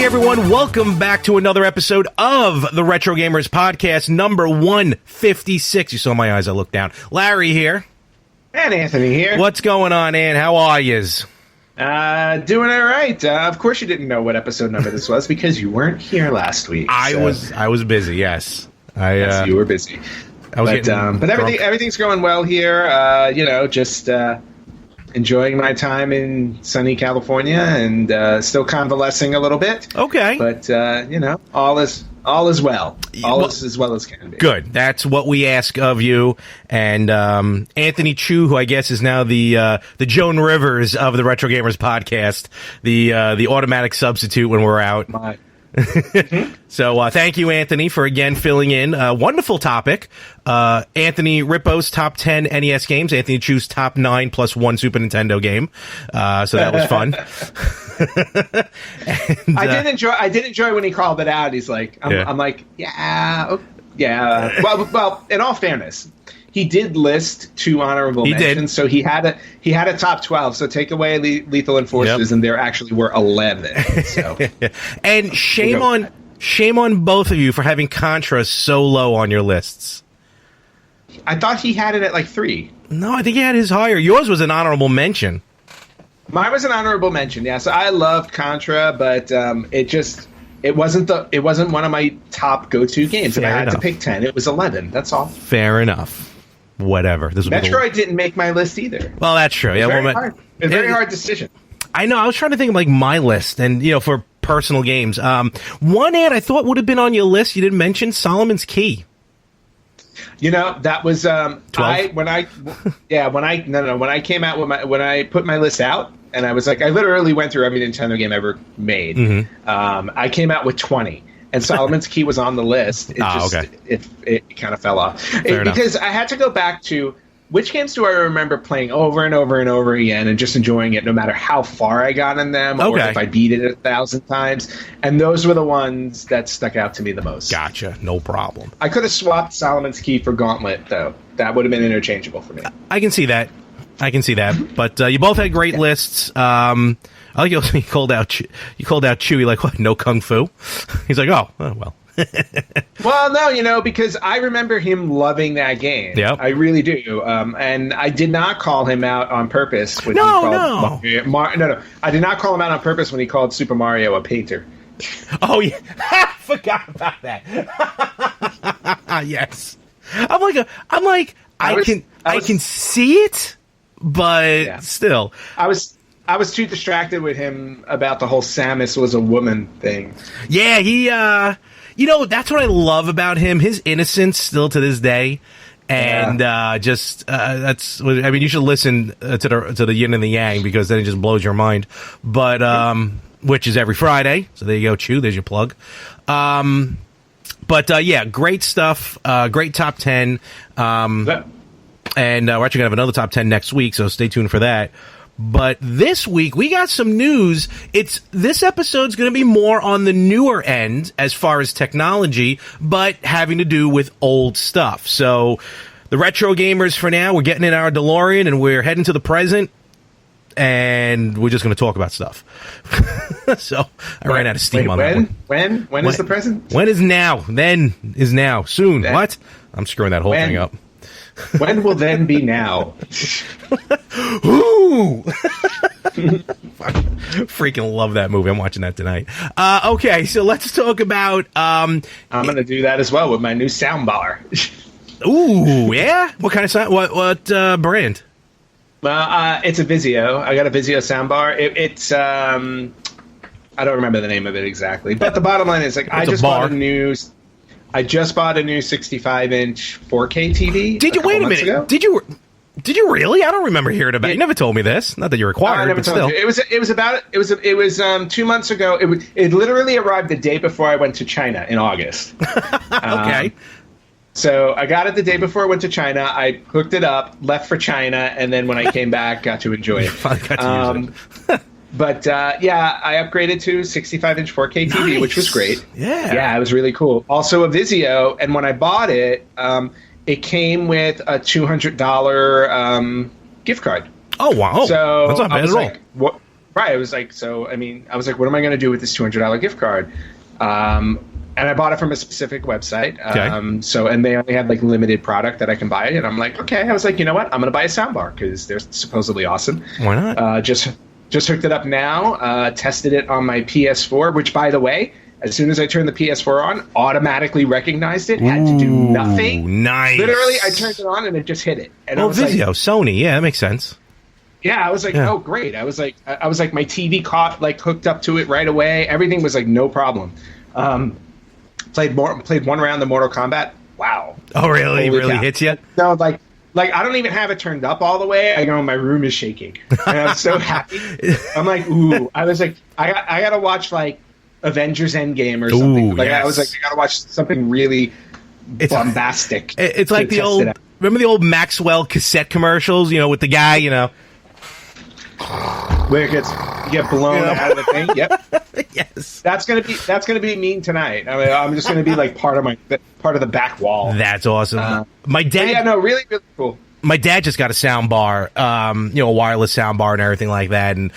everyone. Welcome back to another episode of the Retro Gamers Podcast, number 156. You saw my eyes, I looked down. Larry here. And Anthony here. What's going on, Ann? How are yous? Doing all right. Of course you didn't know what episode number this was because you weren't here last week. I was busy, yes. Yes, you were busy. But everything's going well here. Just enjoying my time in sunny California and still convalescing a little bit. Okay. But, all is well. All is as well as can be. Good. That's what we ask of you. And Anthony Chu, who I guess is now the Joan Rivers of the Retro Gamers Podcast, the automatic substitute when we're out. So thank you, Anthony, for again filling in. Wonderful topic. Anthony Rippo's top 10 NES games. Anthony Chu's top 9 plus 1 Super Nintendo game. So that was fun. And, I did enjoy when he called it out. He's like, I'm like, yeah. Well, in all fairness, he did list 2 honorable mentions, so he had a top 12. So take away Lethal Enforcers, and there actually were 11. So. And shame on both of you for having Contra so low on your lists. I thought he had it at like 3. No, I think he had his higher. Yours was an honorable mention. Mine was an honorable mention. Yeah, so I loved Contra, but it wasn't one of my top go-to games. If I had to pick 10, it was 11. That's all. Fair enough. Whatever. Metroid didn't make my list either. Well, that's true. It's a very hard decision. I know. I was trying to think of like my list, and for personal games. One ad I thought would have been on your list. You didn't mention Solomon's Key. That was 12? when I came out when I put my list out, and I was like, I literally went through every Nintendo game ever made. Mm-hmm. I came out with 20. And Solomon's Key was on the list. It kind of fell off. Because I had to go back to which games do I remember playing over and over and over again and just enjoying it no matter how far I got in them or if I beat it 1,000 times. And those were the ones that stuck out to me the most. Gotcha. No problem. I could have swapped Solomon's Key for Gauntlet, though. That would have been interchangeable for me. I can see that. But you both had great lists. I like you called out Chewy like, what, no Kung Fu? He's like, oh well. Well, no, because I remember him loving that game. Yep. I really do. And I did not call him out on purpose when he called No. I did not call him out on purpose when he called Super Mario a painter. Oh yeah. Forgot about that. Yes. I can see it, but still. I was too distracted with him about the whole Samus was a woman thing. Yeah, he, that's what I love about him. His innocence still to this day. And, you should listen to the yin and the yang because then it just blows your mind. But, which is every Friday. So there you go, Chew. There's your plug. Great stuff. Great top 10. And, we're actually going to have another top 10 next week. So stay tuned for that. But this week, we got some news. This episode's going to be more on the newer end as far as technology, but having to do with old stuff. So, the Retro Gamers for now, we're getting in our DeLorean, and we're heading to the present, and we're just going to talk about stuff. So, I ran out of steam on that one. When is the present? When is now? Then is now. Soon. Then. What? I'm screwing that whole thing up. When will then be now? Ooh! Freaking love that movie. I'm watching that tonight. Okay, so let's talk about... I'm going to do that as well with my new soundbar. Ooh, yeah? What kind of sound? What brand? It's a Vizio. I got a Vizio soundbar. It's... I don't remember the name of it exactly. But the bottom line is, I just bought a new 65-inch 4K TV. Did you wait a minute? Ago. Did you really? I don't remember hearing about it. You never told me this. Not that you're required, I never but told still. You. It was 2 months ago. It literally arrived the day before I went to China in August. Okay. So I got it the day before I went to China. I hooked it up, left for China, and then when I came back, got to enjoy it. Finally got to use it. But, I upgraded to 65-inch 4K TV, nice. Which was great. Yeah. Yeah, it was really cool. Also a Vizio, and when I bought it, it came with a $200 gift card. Oh, wow. So that's not bad at all. Right. I was like, I was like, what am I going to do with this $200 gift card? And I bought it from a specific website. Okay. And they only had like limited product that I can buy. And I'm like, okay. I was like, you know what? I'm going to buy a soundbar because they're supposedly awesome. Why not? Just hooked it up now. Tested it on my PS4, which, by the way, as soon as I turned the PS4 on, automatically recognized it. Had to do nothing. Nice. Literally, I turned it on and it just hit it. And well, Vizio, Sony. Yeah, that makes sense. Yeah, I was like, oh, great. I was like, my TV caught, like, hooked up to it right away. Everything was like no problem. Played one round of Mortal Kombat. Wow. Oh, really? Holy cow. Hits you? No, like I don't even have it turned up all the way. I go, my room is shaking, and I'm so happy. I'm like, ooh. I was like, I gotta watch like Avengers Endgame or something. Ooh, yes. I was like, I gotta watch something really bombastic. It's like the old. Remember the old Maxwell cassette commercials? You know, with the guy. You know. Where you get blown out of the thing. Yep. Yes. That's gonna be mean tonight. I mean, I'm just gonna be like part of the back wall. That's awesome. My dad. Yeah, no, really, really cool. My dad just got a sound bar, a wireless sound bar and everything like that, and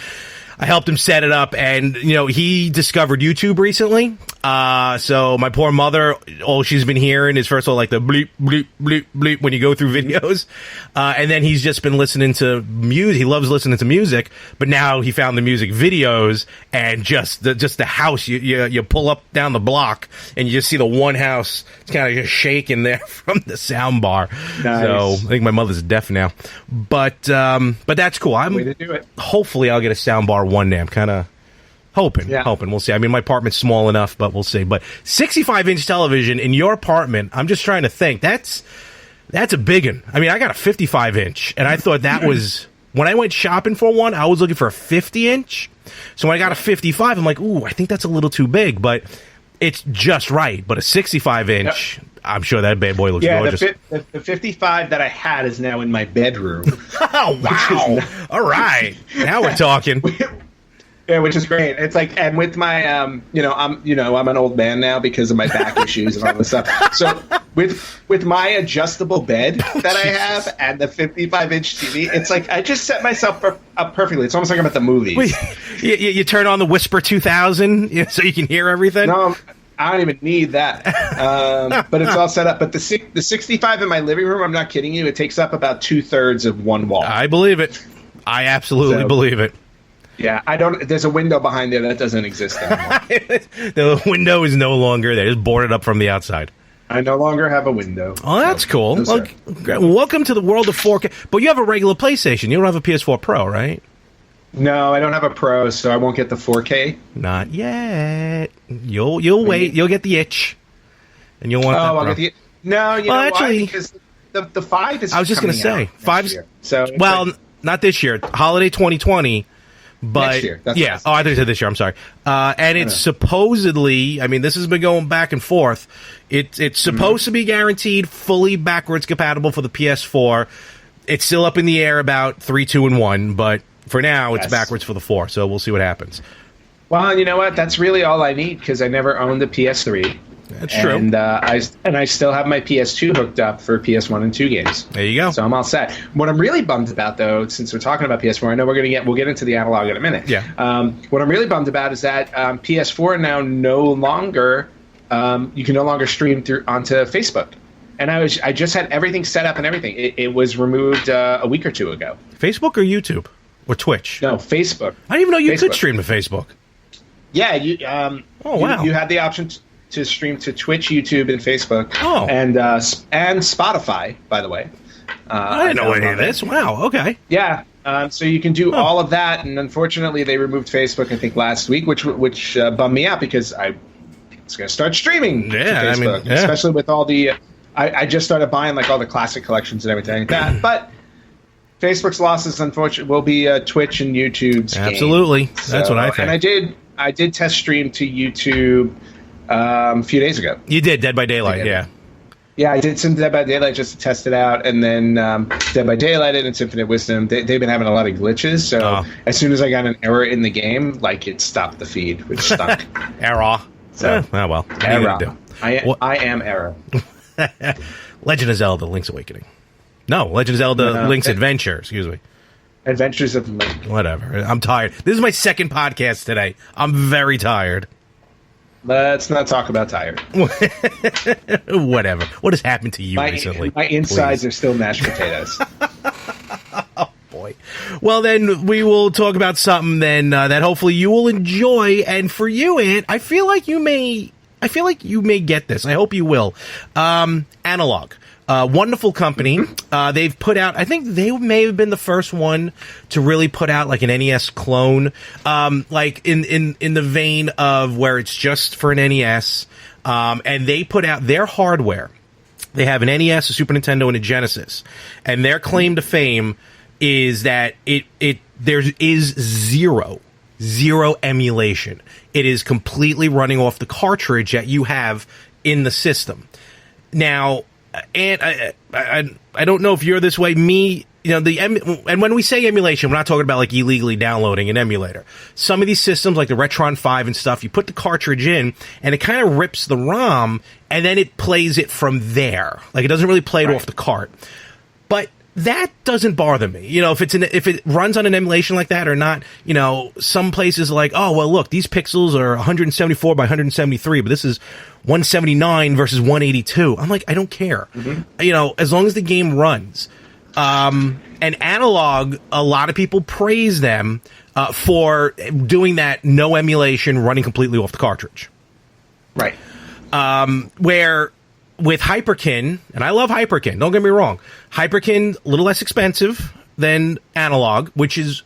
I helped him set it up, and, he discovered YouTube recently. So my poor mother, all she's been hearing is first of all, like the bleep, bleep, bleep, bleep when you go through videos. And then he's just been listening to music. He loves listening to music, but now he found the music videos and just the house. You pull up down the block and you just see the one house. It's kind of just shaking there from the sound bar. Nice. So I think my mother's deaf now, but that's cool. Way to do it. Hopefully I'll get a sound bar one day. I'm kind of hoping. We'll see. I mean, my apartment's small enough, but we'll see. But 65-inch television in your apartment, I'm just trying to think. That's a big one. I mean, I got a 55-inch, and I thought that was... When I went shopping for one, I was looking for a 50-inch. So when I got a 55, I'm like, ooh, I think that's a little too big, but it's just right. But a 65-inch, yep. I'm sure that bad boy looks gorgeous. The 55 that I had is now in my bedroom. Oh, wow. All right. Now we're talking. Yeah, which is great. It's like, and with my, I'm an old man now because of my back issues and all this stuff. So with my adjustable bed that I have and the 55-inch TV, it's like I just set myself up perfectly. It's almost like I'm at the movies. Wait, you turn on the Whisper 2000 so you can hear everything? No, I don't even need that. But it's all set up. But the 65 in my living room, I'm not kidding you, it takes up about 2/3 of one wall. I believe it. I absolutely believe it. Yeah, there's a window behind there that doesn't exist anymore. The window is no longer there. It's boarded up from the outside. I no longer have a window. Oh, that's cool. No, welcome to the world of 4K. But you have a regular PlayStation. You don't have a PS4 Pro, right? No, I don't have a Pro, so I won't get the 4K. Not yet. You'll wait. You'll get the itch, and you'll want that Pro. I'll get the itch. No, you know actually, why? Because the 5 is. I was just going to say 5's. So not this year. Holiday 2020. But next year. I thought you said this year. I'm sorry. And it's supposedly, I mean, this has been going back and forth. It's supposed to be guaranteed fully backwards compatible for the PS4. It's still up in the air about 3, 2, and 1, but for now it's backwards for the 4. So we'll see what happens. Well, you know what? That's really all I need because I never owned the PS3. That's true. And I still have my PS2 hooked up for PS1 and 2 games. There you go. So I'm all set. What I'm really bummed about, though, since we're talking about PS4, I know we'll get into the analog in a minute. Yeah. What I'm really bummed about is that PS4 now no longer you can no longer stream through onto Facebook. And I just had everything set up and everything. It was removed a week or two ago. Facebook or YouTube or Twitch? No, Facebook. I didn't even know you could stream to Facebook. Yeah. You had the option to stream to Twitch, YouTube, and Facebook. Oh. And Spotify, by the way. I didn't know any of this. Wow, okay. Yeah. So you can do all of that, and unfortunately they removed Facebook, I think, last week, which bummed me out because I was going to start streaming to Facebook, especially with all the... I just started buying like all the classic collections and everything like that, but... Facebook's losses, unfortunately, will be Twitch and YouTube's Absolutely. Game. That's what I think. And I did test stream to YouTube a few days ago. You did Dead by Daylight, yeah. Yeah, I did some Dead by Daylight just to test it out, and then Dead by Daylight and its Infinite Wisdom, they've been having a lot of glitches, so as soon as I got an error in the game, like, it stopped the feed, which stunk. Error. So, well. Error. I am error. Legend of Zelda Link's Awakening. No, Legend of Zelda Link's Adventure, excuse me. Adventures of Link. Whatever. I'm tired. This is my second podcast today. I'm very tired. Let's not talk about tired. Whatever. What has happened to you recently? My insides are still mashed potatoes. Oh, boy. Well, then we will talk about something then that hopefully you will enjoy. And for you, Ant, I feel like you may get this. I hope you will. Analogue. Wonderful company. They've put out, I think they may have been the first one to really put out like an NES clone, like in the vein of where it's just for an NES. And they put out their hardware. They have an NES, a Super Nintendo, and a Genesis. And their claim to fame is that there is zero emulation. It is completely running off the cartridge that you have in the system. Now, and I don't know if you're this way. Me, you know, and when we say emulation, we're not talking about like illegally downloading an emulator. Some of these systems, like the Retron 5 and stuff, you put the cartridge in, and it kind of rips the ROM, and then it plays it from there. Like, it doesn't really play it off the cart. But that doesn't bother me. You know, if it runs on an emulation like that or not, you know, some places are like, oh, well, look, these pixels are 174 by 173, but this is 179 versus 182. I'm like, I don't care. Mm-hmm. You know, as long as the game runs. And Analogue, a lot of people praise them for doing that no emulation, running completely off the cartridge. Right. Where with Hyperkin, and I love Hyperkin, don't get me wrong, Hyperkin a little less expensive than Analogue, which is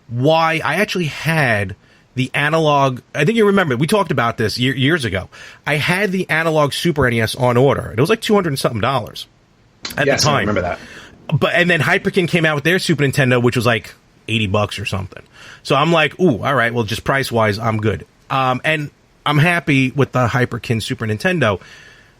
why I actually had the Analogue. I think you remember, we talked about this years ago. I had the Analogue Super NES on order. It was like $200 and something at the time. I remember that. And then Hyperkin came out with their Super Nintendo, which was like $80 or something. So I'm like, ooh, all right, well, just price-wise, I'm good. And I'm happy with the Hyperkin Super Nintendo.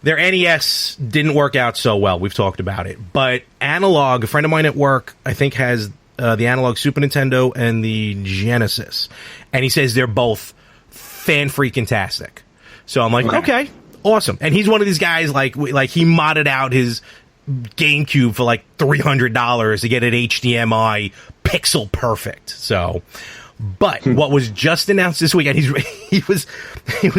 Their NES didn't work out so well. We've talked about it. But Analogue, a friend of mine at work, I think has the Analogue Super Nintendo and the Genesis. And he says they're both fan-freaking-tastic. So I'm like, okay, awesome. And he's one of these guys, like he modded out his GameCube for like $300 to get it HDMI pixel perfect. So... But what was just announced this week, and he was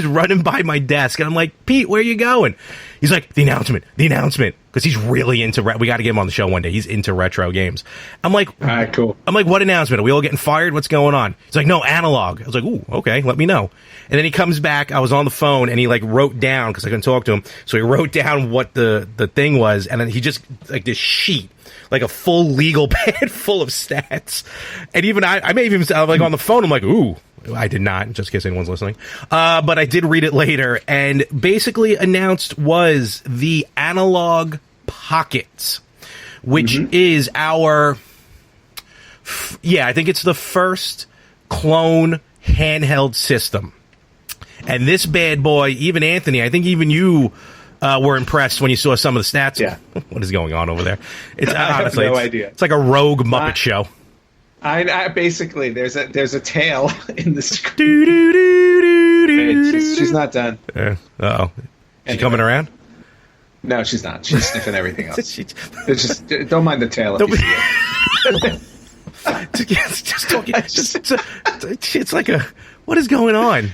running by my desk, and I'm like, Pete, where are you going? He's like, the announcement, because he's really into. We got to get him on the show one day. He's into retro games. I'm like, all right, cool. I'm like, what announcement? Are we all getting fired? What's going on? He's like, no, Analogue. I was like, ooh, okay, let me know. And then he comes back. I was on the phone, and he like wrote down because I couldn't talk to him, so he wrote down what the thing was, and then he just like this sheet. Like a full legal pad full of stats. And even I may have even, like on the phone, I'm like, ooh, I did not, just in case anyone's listening. But I did read it later. And basically announced was the Analogue Pocket, which is our, I think it's the first clone handheld system. And this bad boy, even Anthony, I think even you... were impressed when you saw some of the stats. Yeah. What is going on over there? It's I honestly, have no idea. It's like a rogue Muppet show. I basically there's a tail in the screen. She's not done. Uh-oh. She coming around? No, she's not. She's sniffing everything else. Just don't mind the tail. Just talking. It's like a. What is going on?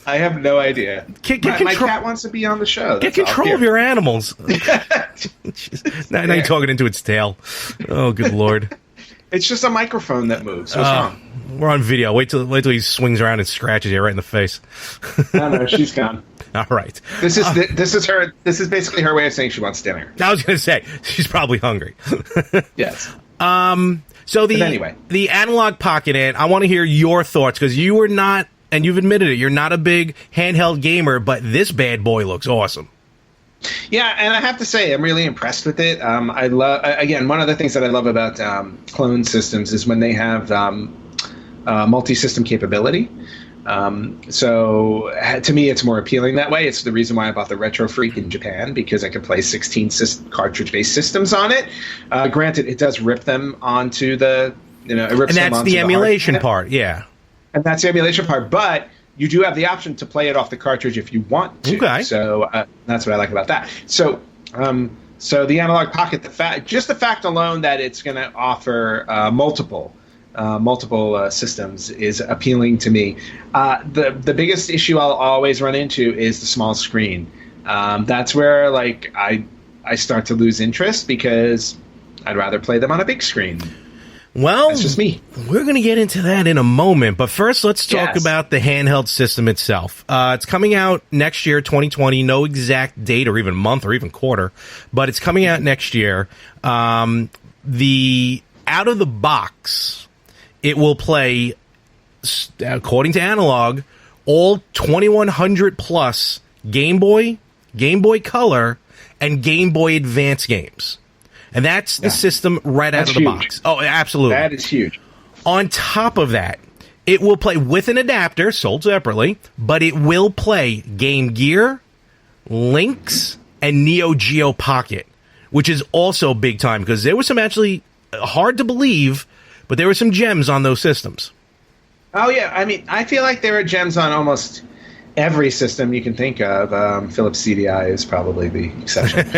I have no idea. My cat wants to be on the show. Get control of your animals. now you're talking into its tail. Oh, good Lord. It's just a microphone that moves. What's wrong? We're on video. Wait till he swings around and scratches you right in the face. No, she's gone. All right. This is her. This is basically her way of saying she wants dinner. I was going to say she's probably hungry. Yes. So the Analogue Pocket, Ant, I want to hear your thoughts because you were not. And you've admitted it, you're not a big handheld gamer, but this bad boy looks awesome. Yeah, and I have to say, I'm really impressed with it. I love, again, one of the things that I love about clone systems is when they have multi-system capability. So to me, it's more appealing that way. It's the reason why I bought the Retro Freak in Japan, because I could play 16 cartridge-based systems on it. Granted, it does rip them onto the, it rips them onto and that's the emulation part, yeah. And that's the emulation part, but you do have the option to play it off the cartridge if you want to. Okay. So that's what I like about that. So the Analogue Pocket, just the fact alone that it's going to offer multiple multiple systems is appealing to me. The biggest issue I'll always run into is the small screen. That's where like I start to lose interest because I'd rather play them on a big screen. Well, that's just me. We're going to get into that in a moment, but first let's talk about the handheld system itself. It's coming out next year, 2020. No exact date or even month or even quarter, but it's coming out next year. The out of the box, it will play, according to Analogue, all 2100 plus Game Boy, Game Boy Color, and Game Boy Advance games. And that's the system right out of the box. Oh, absolutely. That is huge. On top of that, it will play with an adapter, sold separately, but it will play Game Gear, Lynx, and Neo Geo Pocket, which is also big time because there was some actually hard to believe, but there were some gems on those systems. Oh, yeah. I mean, I feel like there are gems on almost every system you can think of. Philips CDI is probably the exception,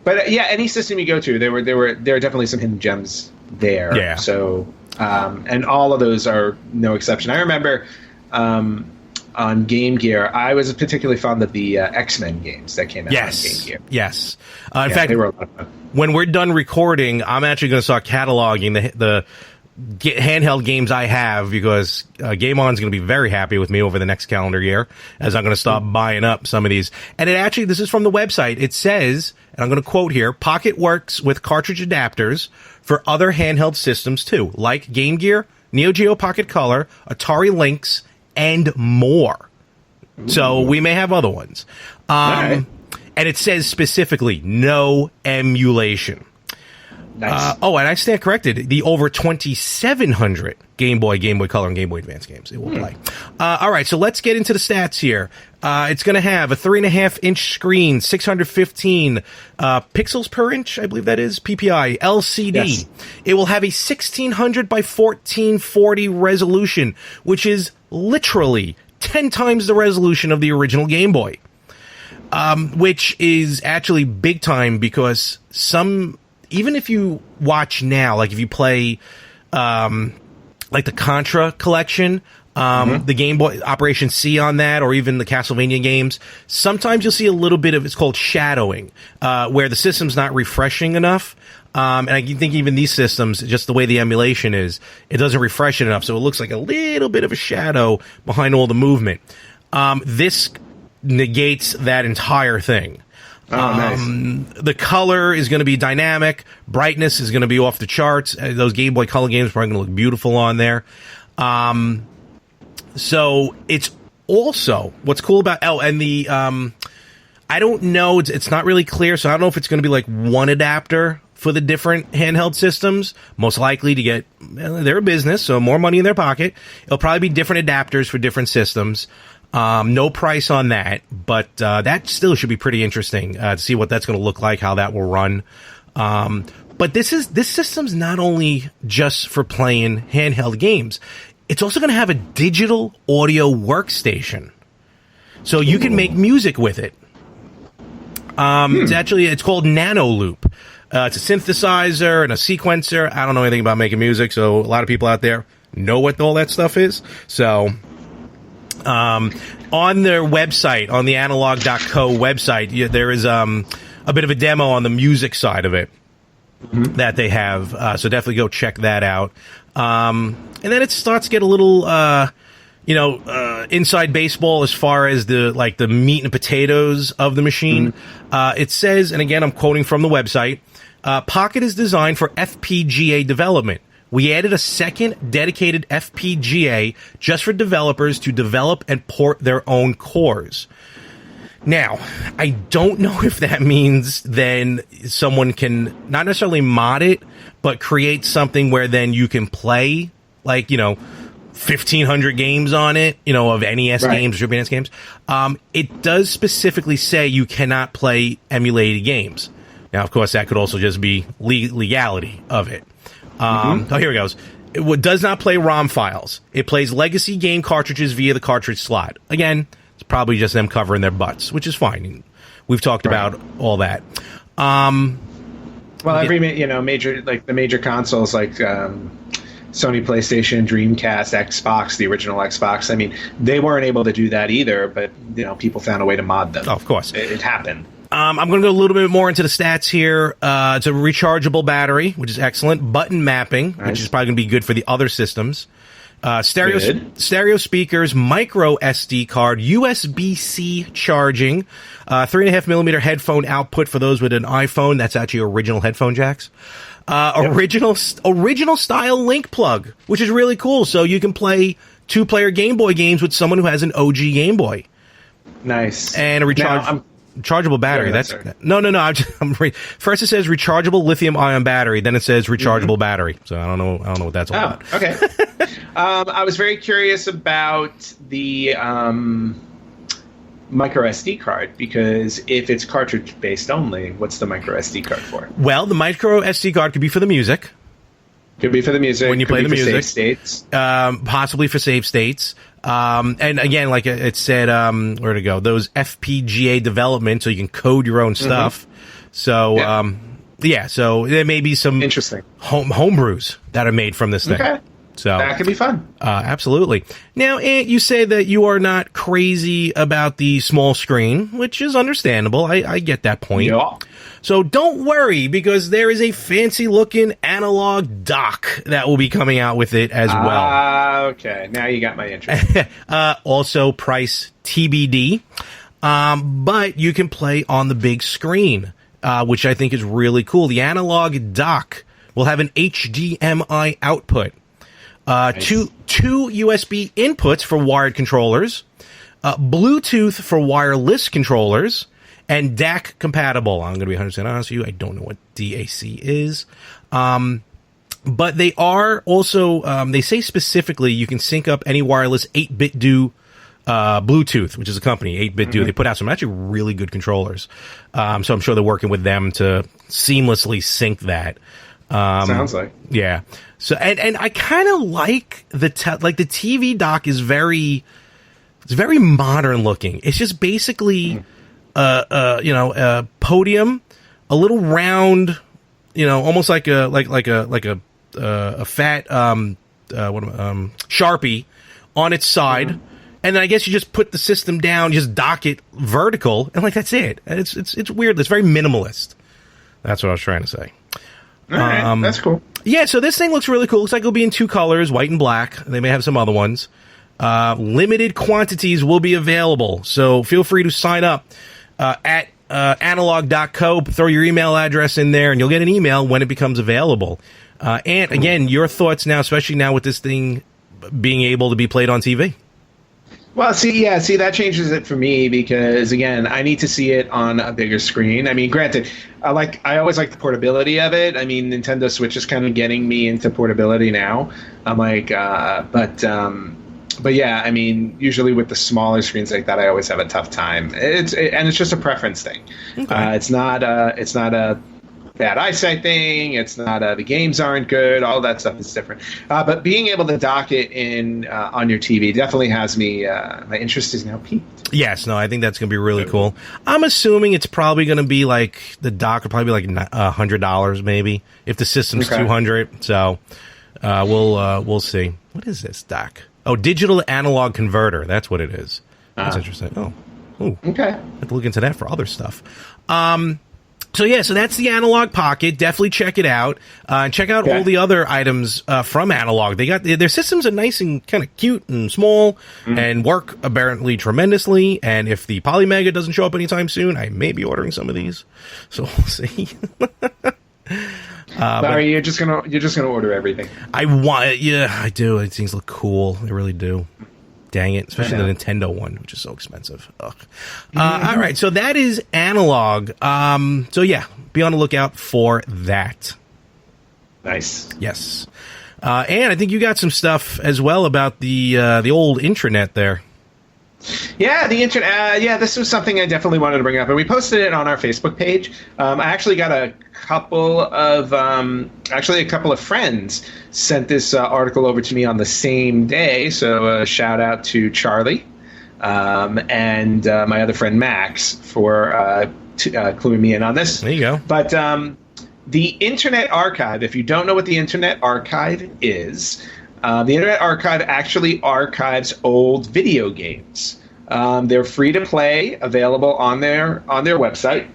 but yeah, any system you go to, there are definitely some hidden gems there. Yeah. So, and all of those are no exception. I remember on Game Gear, I was particularly fond of the X-Men games that came out on Game Gear. Yes. In fact, they were a lot of fun. When we're done recording, I'm actually going to start cataloging the handheld games I have because Game On's going to be very happy with me over the next calendar year as I'm going to start buying up some of these. And it actually, this is from the website. It says, and I'm going to quote here, Pocket works with cartridge adapters for other handheld systems too, like Game Gear, Neo Geo Pocket Color, Atari Lynx, and more. Ooh. So we may have other ones. And it says specifically, no emulation. Nice. And I stand corrected. The over 2,700 Game Boy, Game Boy Color, and Game Boy Advance games it will play. All right, so let's get into the stats here. It's going to have a 3.5-inch screen, 615 pixels per inch, I believe that is, PPI, LCD. Yes. It will have a 1600 by 1440 resolution, which is literally 10 times the resolution of the original Game Boy, which is actually big time because even if you watch now, like if you play, like the Contra collection, the Game Boy Operation C on that, or even the Castlevania games, sometimes you'll see a little bit of, it's called shadowing, where the system's not refreshing enough. And I think even these systems, just the way the emulation is, it doesn't refresh it enough. So it looks like a little bit of a shadow behind all the movement. This negates that entire thing. Oh, nice. The color is going to be dynamic. Brightness is going to be off the charts. Those Game Boy Color games are probably going to look beautiful on there. So it's also what's cool about and the I don't know. It's not really clear, so I don't know if it's going to be like one adapter for the different handheld systems. Most likely to get they're a business, so more money in their pocket. It'll probably be different adapters for different systems. No price on that, but that still should be pretty interesting to see what that's going to look like, how that will run. But this system's not only just for playing handheld games. It's also going to have a digital audio workstation, so you can make music with it. It's called Nano Loop. It's a synthesizer and a sequencer. I don't know anything about making music, so a lot of people out there know what all that stuff is. So. On their website, on the Analogue.co website, there is a bit of a demo on the music side of it that they have. So definitely go check that out. And then it starts to get a little, inside baseball as far as the meat and potatoes of the machine. It says, and again, I'm quoting from the website, Pocket is designed for FPGA development. We added a second dedicated FPGA just for developers to develop and port their own cores. Now, I don't know if that means then someone can not necessarily mod it, but create something where then you can play, 1,500 games on it, of NES games or Super NES games. It does specifically say you cannot play emulated games. Now, of course, that could also just be legality of it. Here it goes. It does not play ROM files. It plays legacy game cartridges via the cartridge slot. Again, it's probably just them covering their butts, which is fine. We've talked about all that. Well, every major the major consoles like Sony PlayStation, Dreamcast, Xbox, the original Xbox. I mean, they weren't able to do that either, but people found a way to mod them. Oh, of course, it happened. I'm going to go a little bit more into the stats here. It's a rechargeable battery, which is excellent. Button mapping, which is probably going to be good for the other systems. Stereo speakers, micro SD card, USB-C charging, 3.5 millimeter headphone output for those with an iPhone. That's actually original headphone jacks. Original style link plug, which is really cool. So you can play 2-player Game Boy games with someone who has an OG Game Boy. Nice. And a rechargeable battery. First it says rechargeable lithium-ion battery. Then it says rechargeable battery. So I don't know what that's all about. Okay. I was very curious about the micro SD card, because if it's cartridge based only, what's the micro SD card for? Well, the micro SD card could be for the music. Could be for the music when you play the music. Save states. Possibly for save states. And again, like it said, where to go? Those FPGA development, so you can code your own stuff. So, so there may be some interesting homebrews that are made from this thing. Okay. So that could be fun. Absolutely. Now, Ant, you say that you are not crazy about the small screen, which is understandable. I get that point. Yeah. So don't worry, because there is a fancy-looking analog dock that will be coming out with it as well. Okay. Now you got my interest. Also, price TBD. But you can play on the big screen, which I think is really cool. The analog dock will have an HDMI output. Nice. Two USB inputs for wired controllers, Bluetooth for wireless controllers, and DAC compatible. I'm going to be 100% honest with you. I don't know what DAC is. But they are also, they say specifically you can sync up any wireless 8-bit do Bluetooth, which is a company, 8-bit do. They put out some actually really good controllers. So I'm sure they're working with them to seamlessly sync that. Sounds like. Yeah. So and I kind of like the TV dock is very modern looking. It's just basically a podium, a little round, almost like a fat Sharpie on its side. And then I guess you just put the system down, just dock it vertical, and that's it. It's weird. It's very minimalist. That's what I was trying to say. All right, that's cool. Yeah, so this thing looks really cool. Looks like it'll be in 2 colors, white and black. They may have some other ones. Limited quantities will be available, so feel free to sign up at analog.co. Throw your email address in there, and you'll get an email when it becomes available. And again, your thoughts now, especially now with this thing being able to be played on TV. Well, see, that changes it for me, because again, I need to see it on a bigger screen. I mean, granted, I always like the portability of it. I mean, Nintendo Switch is kind of getting me into portability now. I'm like, but yeah, I mean, usually with the smaller screens like that, I always have a tough time. And it's just a preference thing. Okay. It's not a bad eyesight thing. It's not the games aren't good. All that stuff is different. But being able to dock it in on your TV definitely has me. My interest is now piqued. Yes, no, I think that's going to be really cool. I'm assuming it's probably going to be like the dock will probably be like $100 maybe if the system's $200. So we'll see. What is this dock? Oh, digital to analog converter. That's what it is. That's interesting. Oh, okay. I have to look into that for other stuff. So that's the Analogue Pocket. Definitely check it out. Check out all the other items from Analogue. They got their systems are nice and kind of cute and small and work apparently tremendously. And if the Polymega doesn't show up anytime soon, I may be ordering some of these. So we'll see. Larry, you're just gonna order everything. I do. These things look cool. They really do. Dang it, especially the Nintendo one, which is so expensive. Ugh. All right, so that is Analogue. So yeah, be on the lookout for that. Nice. Yes. And I think you got some stuff as well about the old intranet there. Yeah, the internet. This was something I definitely wanted to bring up, and we posted it on our Facebook page. I actually got a couple of friends sent this article over to me on the same day. So shout out to Charlie and my other friend Max for cluing me in on this. There you go. But the Internet Archive, if you don't know what the Internet Archive is, the Internet Archive actually archives old video games. They're free to play, available on their website.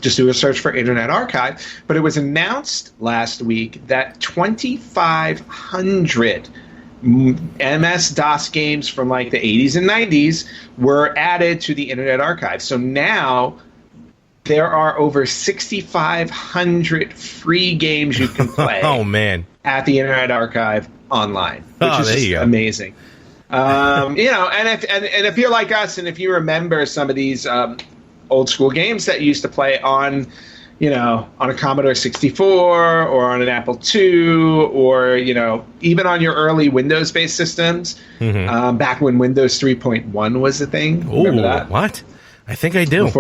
Just do a search for Internet Archive. But it was announced last week that 2,500 MS-DOS games from like the 80s and 90s were added to the Internet Archive. So now there are over 6,500 free games you can play. Oh, man. At the Internet Archive online, which is just amazing. And if you're like us, and if you remember some of these old school games that you used to play on, on a Commodore 64 or on an Apple II, or even on your early Windows-based systems, back when Windows 3.1 was the thing. Remember that? What? I think I do.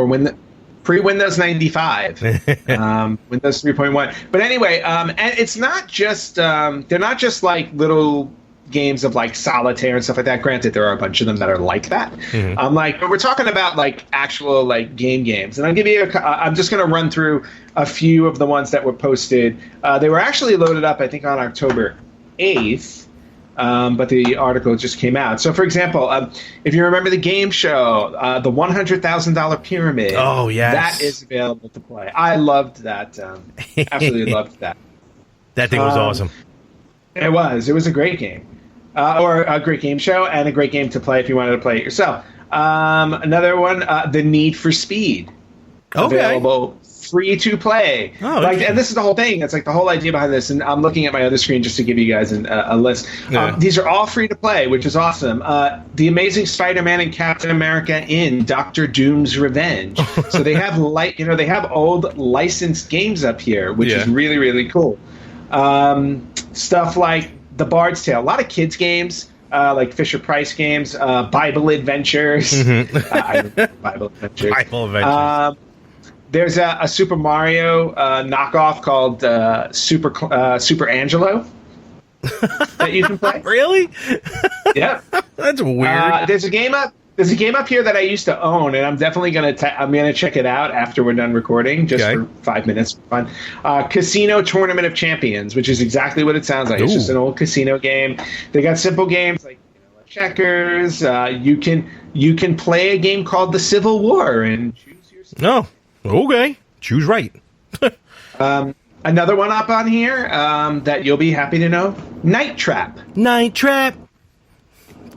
Pre-Windows 95, Windows 3.1. But anyway, and it's not just they're not just like little games of like solitaire and stuff like that. Granted, there are a bunch of them that are like that. But we're talking about like actual like games. And I'll give you I'm just going to run through a few of the ones that were posted. They were actually loaded up, I think, on October 8th. But the article just came out. So, for example, if you remember the game show, the $100,000 Pyramid, that is available to play. I loved that. Absolutely loved that. That thing was awesome. It was a great game, or a great game show, and a great game to play if you wanted to play it yourself. Another one, The Need for Speed, available. Free to play. And this is the whole thing. It's like the whole idea behind this. And I'm looking at my other screen just to give you guys a list. These are all free to play, which is awesome. The Amazing Spider-Man and Captain America in Doctor Doom's Revenge. So they have they have old licensed games up here, which is really, really cool. Stuff like The Bard's Tale, a lot of kids games. Like Fisher Price games, Bible Adventures. Bible Adventures. There's a Super Mario knockoff called Super Angelo that you can play. Really? Yep. That's weird. There's a game up here that I used to own, and I'm definitely gonna check it out after we're done recording, just for 5 minutes for fun. Casino Tournament of Champions, which is exactly what it sounds like. It's just an old casino game. They got simple games like checkers. You can play a game called the Civil War and choose your. No. Okay. Choose right. Another one up on here that you'll be happy to know. Night Trap. Night Trap.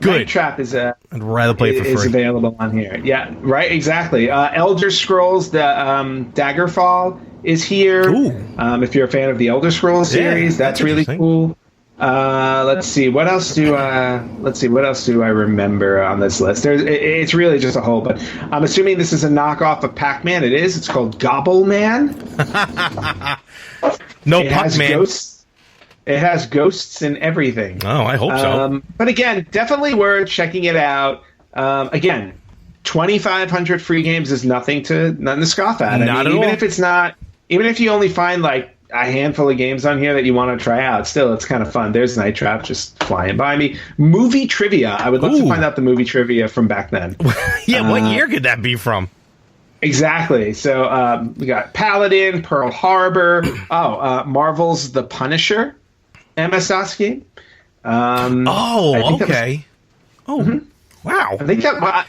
Good. Night Trap is I'd rather play it for free. Is available on here. Yeah, right, exactly. Elder Scrolls, the Daggerfall is here. If you're a fan of the Elder Scrolls series, that's really cool. Let's see. What else do I remember on this list? It's really just a whole. But I'm assuming this is a knockoff of Pac-Man. It is. It's called Gobble Man. No Pac-Man. It has ghosts and everything. Oh, I hope so. But again, definitely worth checking it out. Again, 2,500 free games is nothing to scoff at. Even if you only find like a handful of games on here that you want to try out, still, it's kind of fun. There's Night Trap just flying by me. Movie trivia. I would love to find out the movie trivia from back then. Yeah, what year could that be from? Exactly. So we got Paladin, Pearl Harbor. Marvel's The Punisher, MS-DOS game. Okay. Wow. I think that was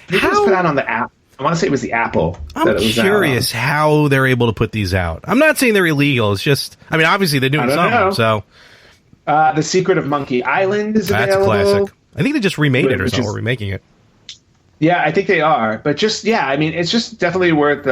put out on the app. I want to say it was the Apple. I'm curious how they're able to put these out. I'm not saying they're illegal. It's just, I mean, obviously they're doing something. So, The Secret of Monkey Island is available. That's a classic. I think they just remade it or something. Or remaking it. Yeah, I think they are. But just, I mean, it's just definitely worth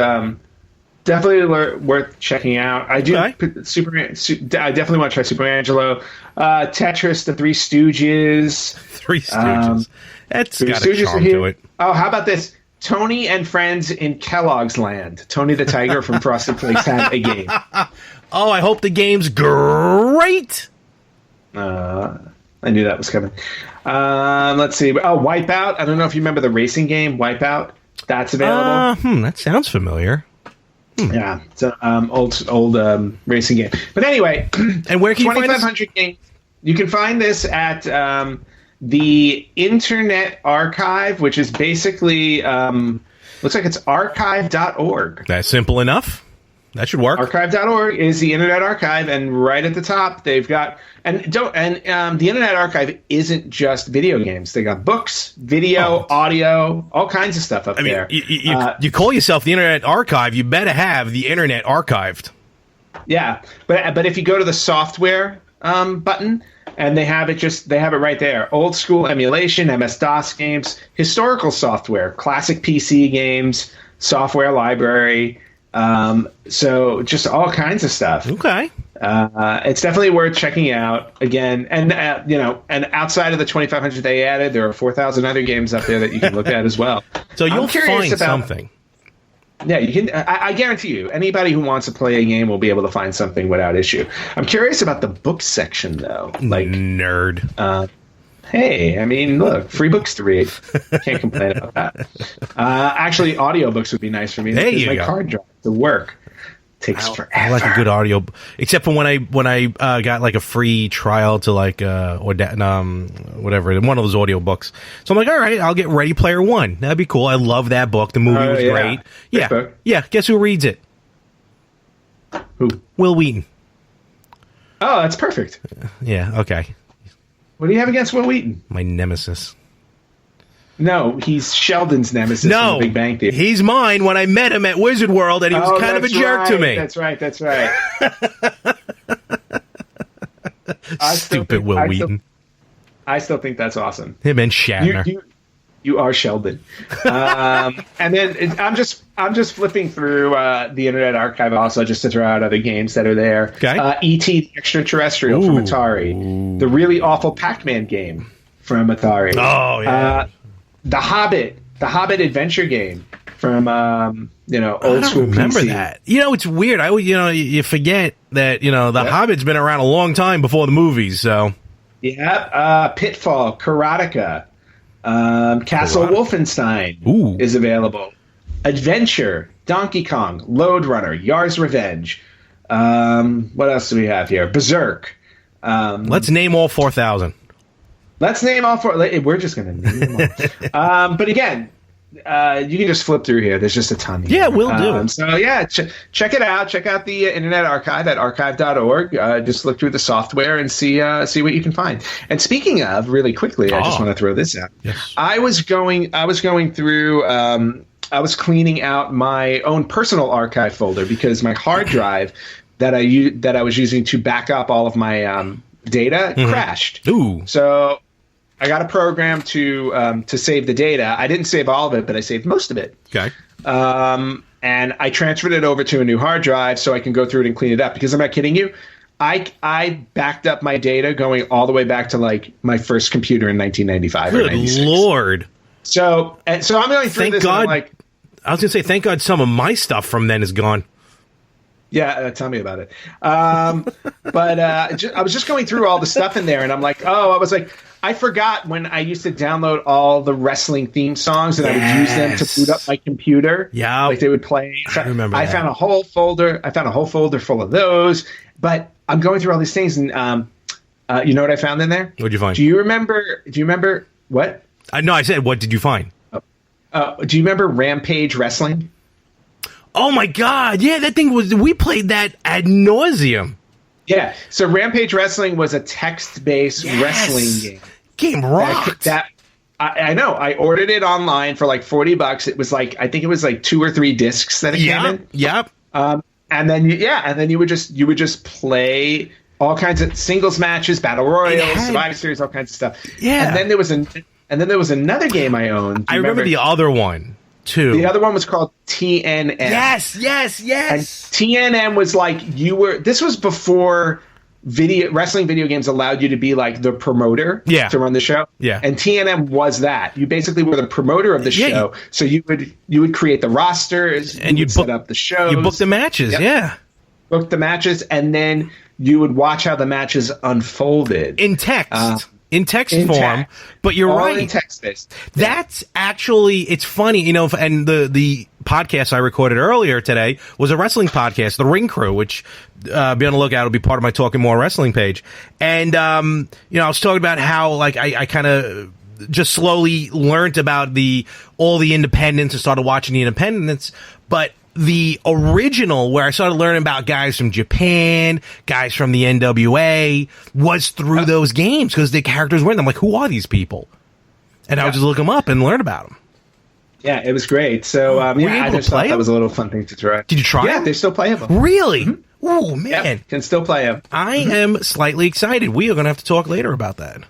checking out. I do. I definitely want to try Super Angelo. Tetris, The Three Stooges. Three Stooges. That's got a charm to it. Oh, how about this? Tony and Friends in Kellogg's Land. Tony the Tiger from Frosted Flakes had a game. Oh, I hope the game's great. I knew that was coming. Let's see. Oh, Wipeout. I don't know if you remember the racing game, Wipeout. That's available. That sounds familiar. Yeah, it's an old racing game. But anyway, and where can you find 2,500 games. You can find this at the Internet Archive, which is basically looks like it's archive.org. That's simple enough. That should work. Archive.org is the Internet Archive, and right at the top they've got the Internet Archive isn't just video games. They got books, video, audio, all kinds of stuff up there. You call yourself the Internet Archive, you better have the Internet archived. Yeah, but if you go to the software button, and they have it right there. Old school emulation, MS-DOS games, historical software, classic PC games, software library. So just all kinds of stuff. Okay. It's definitely worth checking out again. And, and outside of the 2,500 they added, there are 4,000 other games up there that you can look at as well. So you'll find something. Yeah, you can. I guarantee you, anybody who wants to play a game will be able to find something without issue. I'm curious about the book section, though. Like nerd. Hey, I mean, look, free books to read. Can't complain about that. Actually, audiobooks would be nice for me. There you my go. card drive to work takes forever. I like a good audio, except for when I got like a free trial to like whatever, one of those audio books. So I'm like, all right, I'll get Ready Player One. That'd be cool. I love that book. The movie was great. Yeah, book. Yeah. Guess who reads it? Who? Will Wheaton. Oh, that's perfect. Yeah. Okay. What do you have against Will Wheaton? My nemesis. No, he's Sheldon's nemesis in The Big Bang Theory. He's mine when I met him at Wizard World, and he was kind of a jerk to me. That's right. Stupid Will Wheaton. I still think that's awesome. Him and Shatner. You are Sheldon. And then I'm just flipping through the Internet Archive also just to throw out other games that are there. Okay. E.T. the Extraterrestrial from Atari. The really awful Pac-Man game from Atari. Oh, yeah. The Hobbit adventure game from old school PC. Remember that? It's weird. You forget that the Hobbit's been around a long time before the movies. So yeah, Pitfall, Karateka, Castle Wolfenstein is available. Adventure, Donkey Kong, Lode Runner, Yar's Revenge. What else do we have here? Berserk. Let's name all 4,000. Let's name all four. We're just going to name them all. But again, you can just flip through here. There's just a ton here. Yeah, we'll do. So, yeah, check it out. Check out the Internet Archive at archive.org. Just look through the software and see what you can find. And speaking of, really quickly, I just want to throw this out. Yes. I was going through I was cleaning out my own personal archive folder because my hard drive that I was using to back up all of my data crashed. Ooh. So I got a program to save the data. I didn't save all of it, but I saved most of it. Okay. And I transferred it over to a new hard drive so I can go through it and clean it up. Because I'm not kidding you, I backed up my data going all the way back to like my first computer in 1995 or 96. Good Lord. So I'm going through this. God. And I'm like, I was going to say, thank God some of my stuff from then is gone. Yeah, tell me about it. But I was just going through all the stuff in there, and I'm like, I forgot when I used to download all the wrestling theme songs, and I would use them to boot up my computer. Yeah, like they would play. So I remember. I found a whole folder. Full of those. But I'm going through all these things, and you know what I found in there? What'd you find? Do you remember what? No, I said, what did you find? Do you remember Rampage Wrestling? Oh my God! Yeah, that thing we played that ad nauseum. Yeah, so Rampage Wrestling was a text-based wrestling game. Game rocked. I know. I ordered it online for like $40. It was like I think it was like 2 or 3 discs that it came in. Yep. And then you would just play all kinds of singles matches, battle royals, Survivor Series, all kinds of stuff. Yeah. And then there was another game I owned. I remember the other one too. The other one was called TNM. Yes. And TNM was like this was before wrestling video games allowed you to be like the promoter to run the show. Yeah. And TNM was that. You basically were the promoter of the show. So you would create the rosters and you'd set up the shows. You book the matches, Book the matches, and then you would watch how the matches unfolded. In text. In text form, but you're right. In text-based. That's actually, it's funny, and the podcast I recorded earlier today was a wrestling podcast, The Ring Crew, which, be on the lookout, will be part of my Talking More Wrestling page. And, I was talking about how, like, I kind of just slowly learned about all the independents and started watching the independents, but the original, where I started learning about guys from Japan, guys from the NWA, was through those games because the characters were in them. I'm like, who are these people? And I would just look them up and learn about them. Yeah, it was great. So, I just thought that was a little fun thing to try. Did you try Yeah, them? they're still playable. Really? Mm-hmm. Oh, man. Yep, can still play them. I am slightly excited. We are going to have to talk later about that.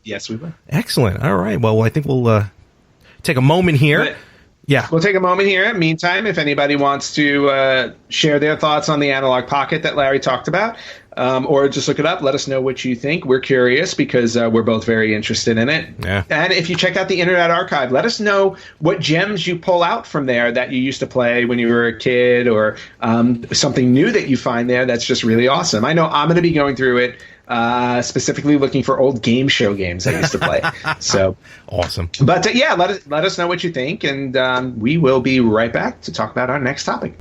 Yes, we will. Excellent. All right. Well, I think we'll take a moment here. Yeah. We'll take a moment here. Meantime, if anybody wants to share their thoughts on the Analogue Pocket that Larry talked about, or just look it up, let us know what you think. We're curious because we're both very interested in it. Yeah. And if you check out the Internet Archive, let us know what gems you pull out from there that you used to play when you were a kid, or something new that you find there that's just really awesome. I know I'm going to be going through it, specifically looking for old game show games I used to play. So awesome. But let us know what you think, and we will be right back to talk about our next topic.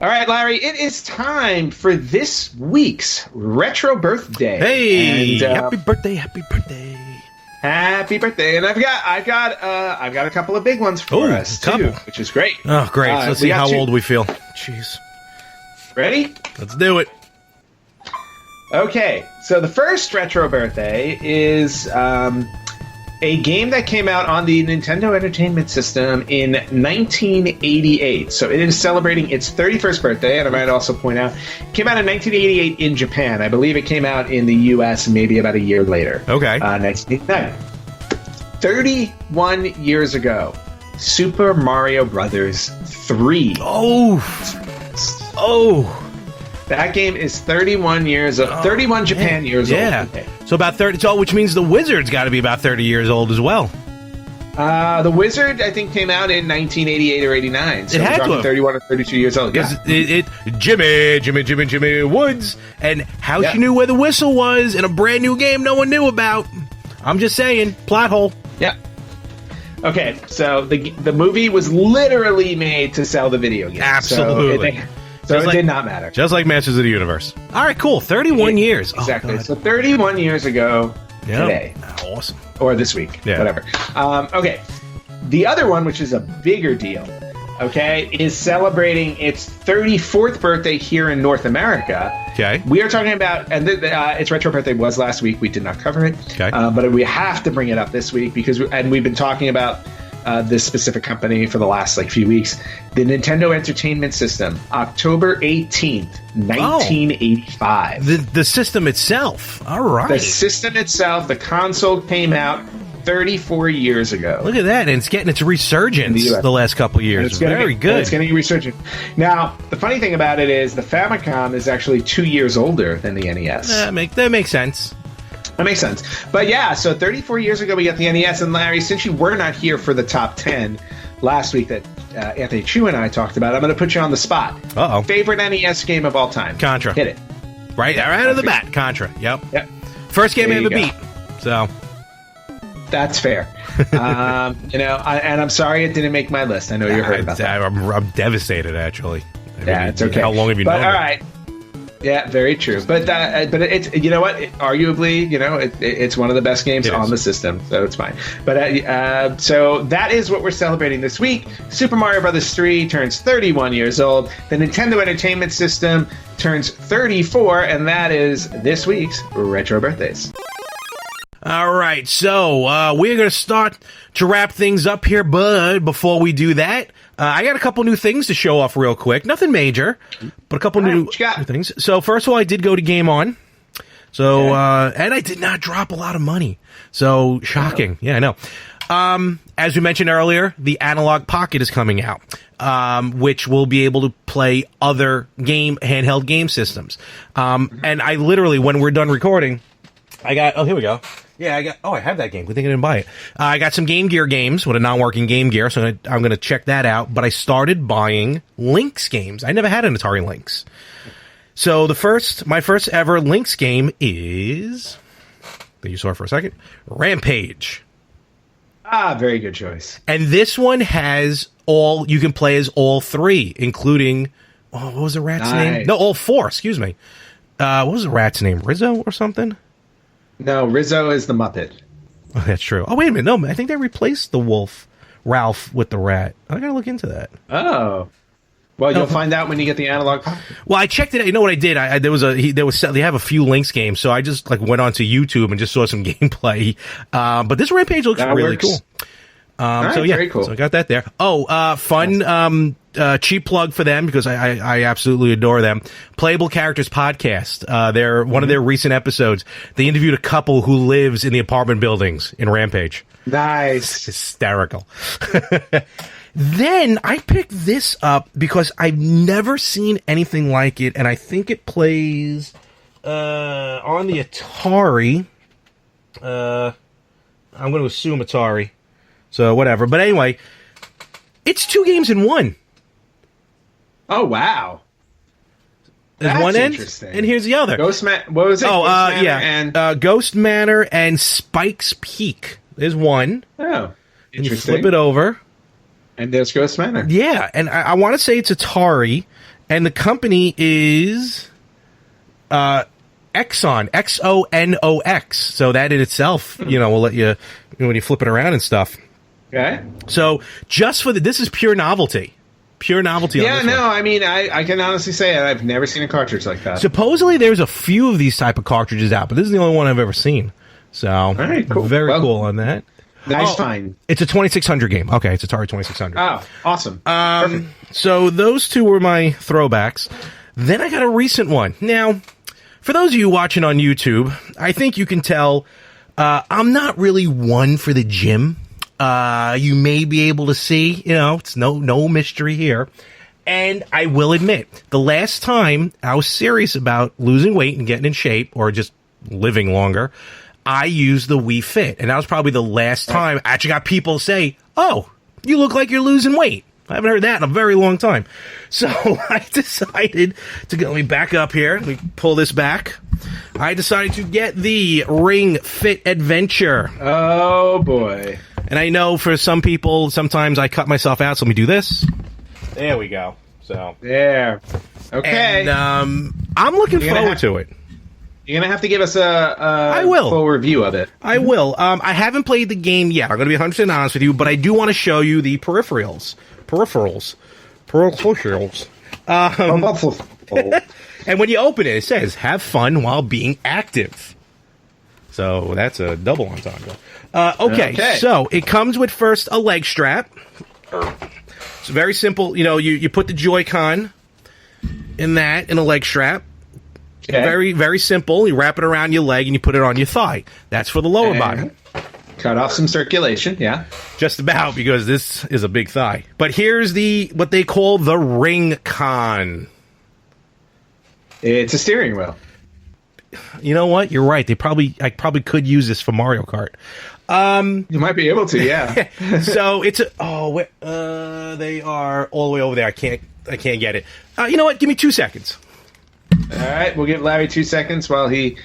All right, Larry, it is time for this week's retro birthday. Hey, happy birthday, happy birthday. Happy birthday. And I've got a couple of big ones for us too, which is great. Oh, great. Let's see how old we feel. Jeez. Ready? Let's do it. Okay, so the first retro birthday is a game that came out on the Nintendo Entertainment System in 1988. So it is celebrating its 31st birthday, and I might also point out, it came out in 1988 in Japan. I believe it came out in the U.S. maybe about a year later. Okay. 1989. 31 years ago, Super Mario Brothers 3. Oh. That game is 31 years old. 31 Japan years old. Yeah. Okay. So about 30. So which means the Wizard's got to be about 30 years old as well. The Wizard, I think, came out in 1988 or 89. So it had to have. 31 or 32 years old. Yeah. Jimmy Woods, and how she knew where the whistle was in a brand new game no one knew about. I'm just saying, plot hole. Yeah. Okay, so the movie was literally made to sell the video game. Absolutely. So it did not matter. Just like Masters of the Universe. All right, cool. 31 years. Exactly. So 31 years ago today. Awesome. Or this week. Yeah. Whatever. Okay. The other one, which is a bigger deal, okay, is celebrating its 34th birthday here in North America. Okay. We are talking about, and its retro birthday was last week. We did not cover it. Okay. But we have to bring it up this week because we've been talking about this specific company for the last few weeks. The Nintendo Entertainment System, October 18th, 1985. The system itself. All right. The system itself, the console came out 34 years ago. Look at that. And it's getting its resurgence the last couple of years. Very good. It's getting resurgent. Now, the funny thing about it is the Famicom is actually 2 years older than the NES. That makes sense. That makes sense. But yeah, so 34 years ago we got the NES. And Larry, since you were not here for the top 10 last week that Anthony Chu and I talked about, I'm going to put you on the spot. Uh-oh. Favorite NES game of all time? Contra. Hit it. Right out of the bat, Contra. Yep. First game I ever beat. So that's fair. And I'm sorry it didn't make my list. I know you're hurt about that. I'm devastated, actually. It's okay. How long have you known all right. Yeah, very true. But it's, you know what? Arguably, it's one of the best games on the system, so it's fine. But so that is what we're celebrating this week. Super Mario Brothers 3 turns 31 years old. The Nintendo Entertainment System turns 34, and that is this week's Retro Birthdays. All right, so we're going to start to wrap things up here, but before we do that, I got a couple new things to show off real quick. Nothing major, but a couple new things. So first of all, I did go to Game On. So, and I did not drop a lot of money. So shocking. Yeah, I know. As we mentioned earlier, the Analogue Pocket is coming out, which will be able to play other handheld game systems. And I literally, when we're done recording, here we go. Yeah, I have that game. Good thing I didn't buy it. I got some Game Gear games with a non-working Game Gear, so I'm going to check that out. But I started buying Lynx games. I never had an Atari Lynx. So my first ever Lynx game is, that you saw it for a second, Rampage. Very good choice. And this one has you can play as all three, including, what was the rat's name? No, all four, excuse me. What was the rat's name? Rizzo or something? No, Rizzo is the Muppet. Oh, that's true. Oh, wait a minute. No, I think they replaced the wolf, Ralph, with the rat. I gotta look into that. Oh. Well, you'll find out when you get the Analogue Pocket. Well, I checked it out. You know what I did? They have a few links games, so I just went onto YouTube and just saw some gameplay. But this Rampage looks really cool. Very cool. So I got that there. Fun, cheap plug for them because I absolutely adore them. Playable Characters Podcast. They're one of their recent episodes. They interviewed a couple who lives in the apartment buildings in Rampage. Nice. It's hysterical. Then I picked this up because I've never seen anything like it, and I think it plays on the Atari. I'm going to assume Atari. So whatever. But anyway, it's 2 games in one. Oh, wow. There's one end, and here's the other. What was it? Ghost Manor and Spike's Peak. There's one. Oh, interesting. And you flip it over. And there's Ghost Manor. Yeah, and I want to say it's Atari, and the company is Exon, Xonox. So that in itself, will let you, when you flip it around and stuff. Okay. So just for this is pure novelty. Pure novelty. Yeah, on this one. I mean, I can honestly say I've never seen a cartridge like that. Supposedly there's a few of these type of cartridges out, but this is the only one I've ever seen. So all right, cool. Very cool on that. Nice find. It's a 2600 game. Okay, it's Atari 2600. Oh, awesome. Perfect. So those two were my throwbacks. Then I got a recent one. Now, for those of you watching on YouTube, I think you can tell I'm not really one for the gym. You may be able to see, it's no mystery here. And I will admit, the last time I was serious about losing weight and getting in shape, or just living longer, I used the Wii Fit, and that was probably the last time I actually got people say, "Oh, you look like you're losing weight." I haven't heard that in a very long time. So I decided to let me back up here. Let me pull this back. I decided to get the Ring Fit Adventure. Oh, boy. And I know for some people, sometimes I cut myself out, so let me do this. There we go. So there. Okay. And I'm looking forward to it. You're going to have to give us a full review of it. I will. I haven't played the game yet. I'm going to be 100% honest with you, but I do want to show you the peripherals. And when you open it, it says, have fun while being active. So that's a double entendre. Okay, so it comes with first a leg strap. It's very simple. You put the Joy-Con in a leg strap. Okay. Very, very simple. You wrap it around your leg and you put it on your thigh. That's for the lower body. Cut off some circulation, yeah. Just about, because this is a big thigh. But here's what they call the Ring Con. It's a steering wheel. You know what? You're right. I probably could use this for Mario Kart. You might be able to, yeah. So it's they are all the way over there. I can't get it. You know what? Give me 2 seconds. All right, we'll give Larry 2 seconds while he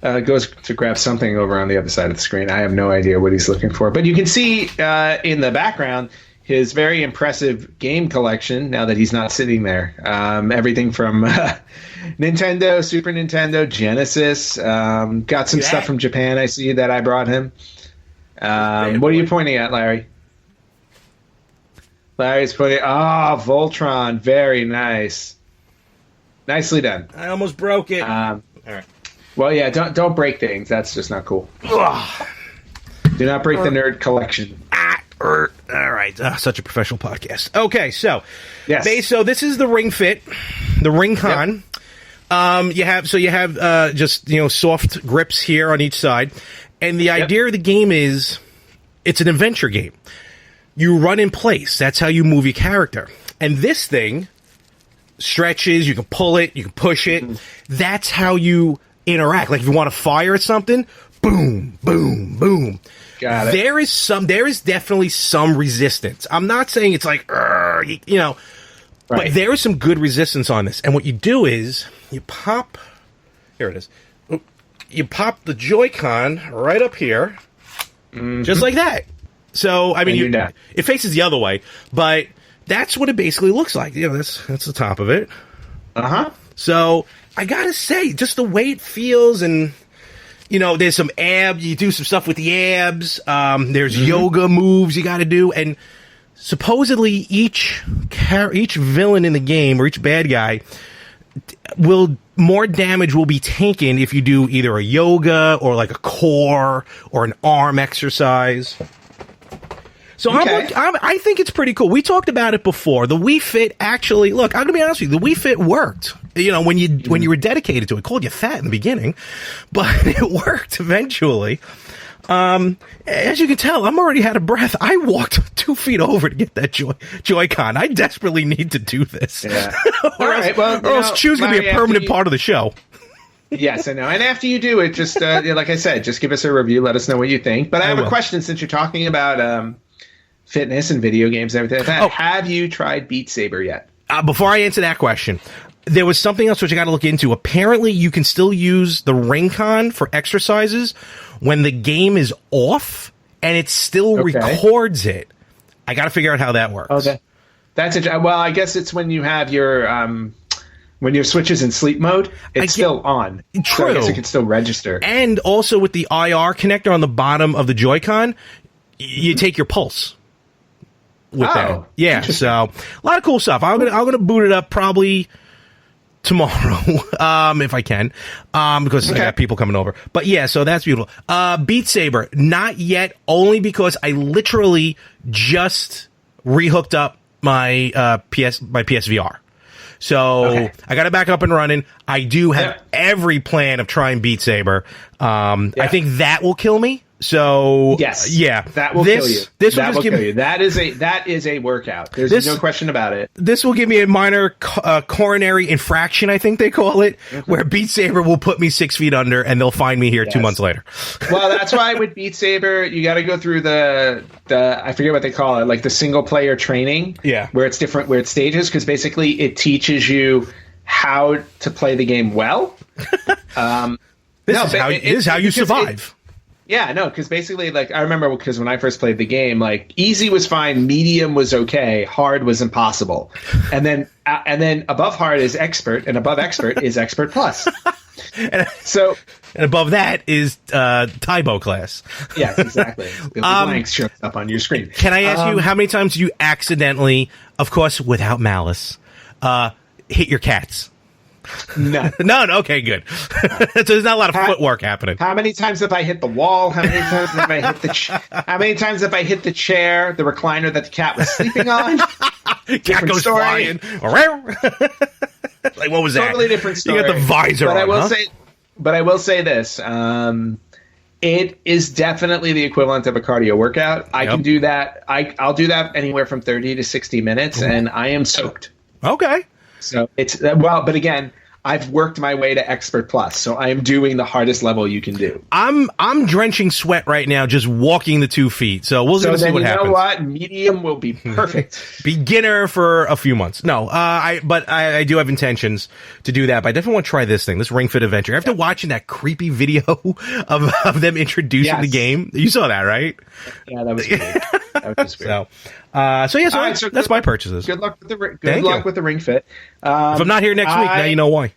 goes to grab something over on the other side of the screen. I have no idea what he's looking for. But you can see in the background his very impressive game collection now that he's not sitting there. Everything from Nintendo, Super Nintendo, Genesis. Got some stuff from Japan I see that I brought him. What are you pointing at, Larry? Larry's pointing... Oh, Voltron. Very nice. Nicely done. I almost broke it. All right. Well, yeah, don't break things. That's just not cool. Do not break the nerd collection. All right. Such a professional podcast. Okay, so yes. So this is the Ring Fit, the Ring Con. Yep. You have just soft grips here on each side, and the idea of the game is it's an adventure game. You run in place. That's how you move your character. And this thing stretches. You can pull it. You can push it. That's how you interact. Like if you want to fire at something, boom, boom, boom. Got it. There is definitely some resistance. I'm not saying it's like, right. But there is some good resistance on this. And what you do is you pop. Here it is. You pop the Joy-Con right up here, just like that. So I mean, it faces the other way, but that's what it basically looks like. That's the top of it. So I gotta say, just the way it feels, and there's some abs. You do some stuff with the abs. There's yoga moves you got to do, and supposedly each villain in the game, or each bad guy, more damage will be taken if you do either a yoga or like a core or an arm exercise. So okay. I think it's pretty cool. We talked about it before. The Wii Fit actually, look, I'm going to be honest with you, the Wii Fit worked. You know, when you were dedicated to it. It called you fat in the beginning, but it worked eventually. As you can tell, I'm already out of breath. I walked 2 feet over to get that Joy-Con. I desperately need to do this. Yeah. or else Chew's going to be a permanent part of the show. Yes, I know. And after you do it, just like I said, just give us a review. Let us know what you think. But I have a question, since you're talking about fitness and video games and everything like that. Oh. Have you tried Beat Saber yet? Before I answer that question, there was something else which I got to look into. Apparently, you can still use the Ring-Con for exercises when the game is off, and it still records it. I got to figure out how that works. Oh, that's it. Well, I guess it's when you have your when your Switch is in sleep mode, it's still on. True. So I guess it can still register. And also with the IR connector on the bottom of the Joy-Con, you take your pulse. With that. Yeah, so a lot of cool stuff. I'm gonna boot it up probably tomorrow, if I can, because I got people coming over. But yeah, so that's beautiful. Beat Saber, not yet, only because I literally just rehooked up my PSVR. So I got it back up and running. I do have every plan of trying Beat Saber. I think that will kill me. So that will kill you. That will kill you. That is a workout. There's no question about it. This will give me a minor coronary infraction, I think they call it, where Beat Saber will put me 6 feet under, and they'll find me here 2 months later. Well, that's why with Beat Saber, you got to go through the I forget what they call it, like the single player training. Yeah, where it's different, where it's stages, because basically it teaches you how to play the game well. This is how you survive. Yeah, no, because basically, like, I remember because when I first played the game, like, easy was fine, medium was okay, hard was impossible, and then above hard is expert, and above expert is expert plus. And above that is Taibo class. Yes, exactly. The blanks shows up on your screen. Can I ask you how many times you accidentally, of course, without malice, hit your cats? No. Okay, good. So there's not a lot of footwork happening. How many times have I hit the wall? How many times have I hit how many times have I hit the chair, the recliner that the cat was sleeping on? Cat goes flying. Like, what was that? Totally different story. You got the visor on, But I will say this. It is definitely the equivalent of a cardio workout. I can do that. I'll do that anywhere from 30 to 60 minutes, and I am soaked. Okay. So it's but again, I've worked my way to Expert Plus, so I am doing the hardest level you can do. I'm drenching sweat right now just walking the 2 feet. So we'll see what happens. You know what? Medium will be perfect. Beginner for a few months. No, I do have intentions to do that. But I definitely want to try this thing, this Ring Fit adventure. After watching that creepy video of them introducing the game, you saw that, right? Yeah, that was weird. That was just weird. So that's my purchases. Good luck with the Ring Fit. If I'm not here next week, now you know why.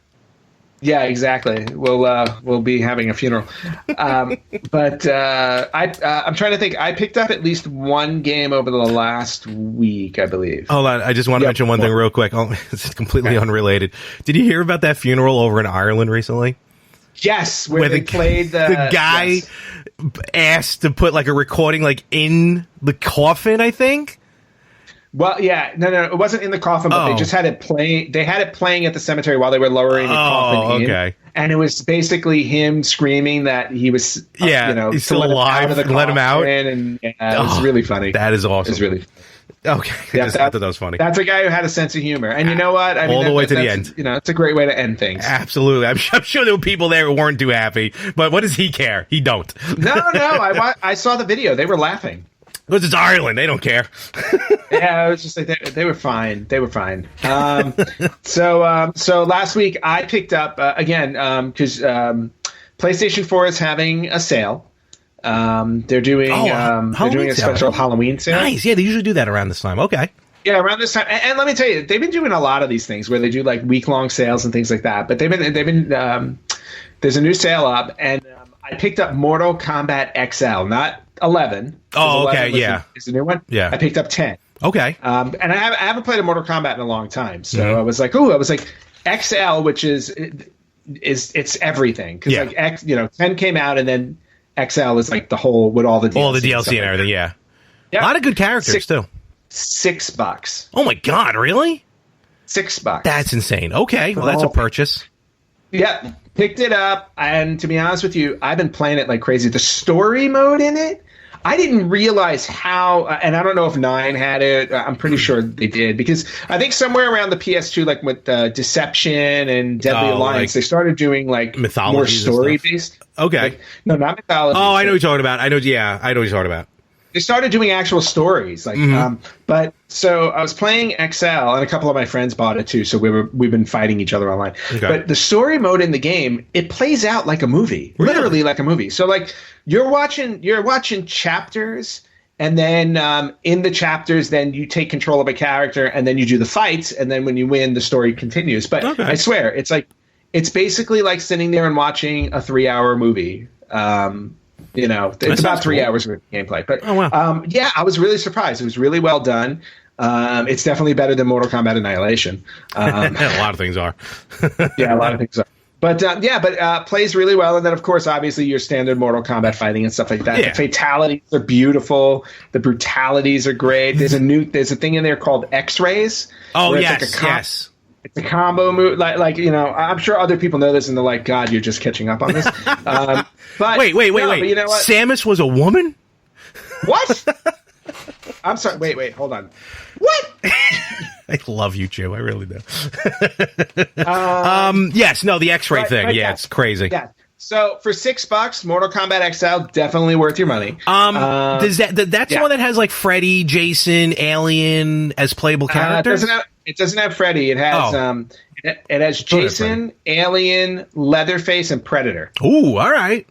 Yeah, exactly. We'll be having a funeral. But I'm trying to think. I picked up at least one game over the last week, I believe. Hold on, I just want to mention one thing real quick. It's completely unrelated. Did you hear about that funeral over in Ireland recently? Yes, where they played the guy asked to put like a recording like in the coffin, I think. Well, yeah, no, it wasn't in the coffin, but they just had it playing. They had it playing at the cemetery while they were lowering the coffin in, and it was basically him screaming that he was, he's still alive. Let him out, and it was really funny. That is awesome. It's really funny. Okay, I thought that was funny. That's a guy who had a sense of humor, and you know what? All the way to the end. It's a great way to end things. Absolutely, I'm sure there were people there who weren't too happy, but what does he care? He don't. No, I saw the video. They were laughing. Because it's Ireland, they don't care. Yeah, I was just like they were fine. They were fine. So last week I picked up again because PlayStation 4 is having a sale. They're doing a special Halloween sale. Nice, yeah, they usually do that around this time. Okay. Yeah, around this time, and let me tell you, they've been doing a lot of these things where they do like week-long sales and things like that. But they've been there's a new sale up, and I picked up Mortal Kombat XL, not 11. Oh, okay, yeah. Is the new one? Yeah. I picked up 10. Okay. And I haven't played a Mortal Kombat in a long time, so I was like, XL, which is it's everything, because like 10 came out, and then XL is like the whole with all the DLC and everything. Yeah. A lot of good characters too. $6. Oh my God! Really? $6. That's insane. Okay, well that's a purchase. Yeah, picked it up, and to be honest with you, I've been playing it like crazy. The story mode in it, I didn't realize how, and I don't know if 9 had it. I'm pretty sure they did, because I think somewhere around the PS2, like with Deception and Deadly Alliance, they started doing like more story based. Okay, like, no, not mythology. Oh, I know what you're talking about. I know what you're talking about. They started doing actual stories, like, but so I was playing XL, and a couple of my friends bought it too. So we've been fighting each other online. Okay. But the story mode in the game, it plays out like a movie, literally like a movie. So like you're watching chapters, and then in the chapters, then you take control of a character, and then you do the fights, and then when you win, the story continues. But I swear, it's basically like sitting there and watching a 3-hour movie. It's about 3 hours of gameplay. But I was really surprised. It was really well done. It's definitely better than Mortal Kombat Annihilation. A lot of things are. Yeah, a lot of things are. But plays really well. And then, of course, obviously your standard Mortal Kombat fighting and stuff like that. Yeah. The fatalities are beautiful. The brutalities are great. There's a thing in there called X-Rays. Oh, yes, yes. It's a combo move. Like I'm sure other people know this, and they're like, God, you're just catching up on this. But wait. But you know what? Samus was a woman? What? I'm sorry. Wait. Hold on. What? I love you, Joe. I really do. Yes. No, the X-ray thing. Yeah, it's crazy. Yeah. So for $6, Mortal Kombat XL, definitely worth your money. Does that's the one that has like Freddy, Jason, Alien as playable characters? It doesn't have Freddy. It has it has Jason, Alien, Leatherface, and Predator. Ooh, all right.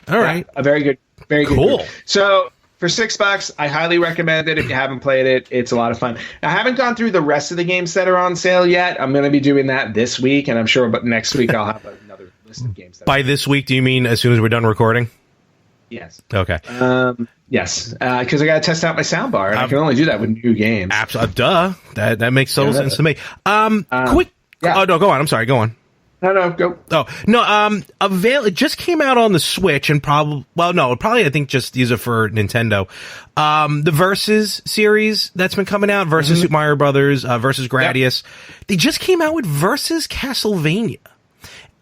A very good cool group. So for $6, I highly recommend it. If you haven't played it, it's a lot of fun. I haven't gone through the rest of the games that are on sale yet. I'm going to be doing that this week, and I'm sure but next week I'll have another list of games. By this week, do you mean as soon as we're done recording? Yes. Okay. Yes, because I got to test out my soundbar, and I can only do that with new games. Absolutely. Duh. That makes total sense to me. Quick. Yeah. Oh no, go on. I'm sorry. Go on. No, go. Oh no. It just came out on the Switch, and probably I think just these are for Nintendo. The Versus series that's been coming out, Versus Super Mario Brothers, Versus Gradius. Yep. They just came out with Versus Castlevania.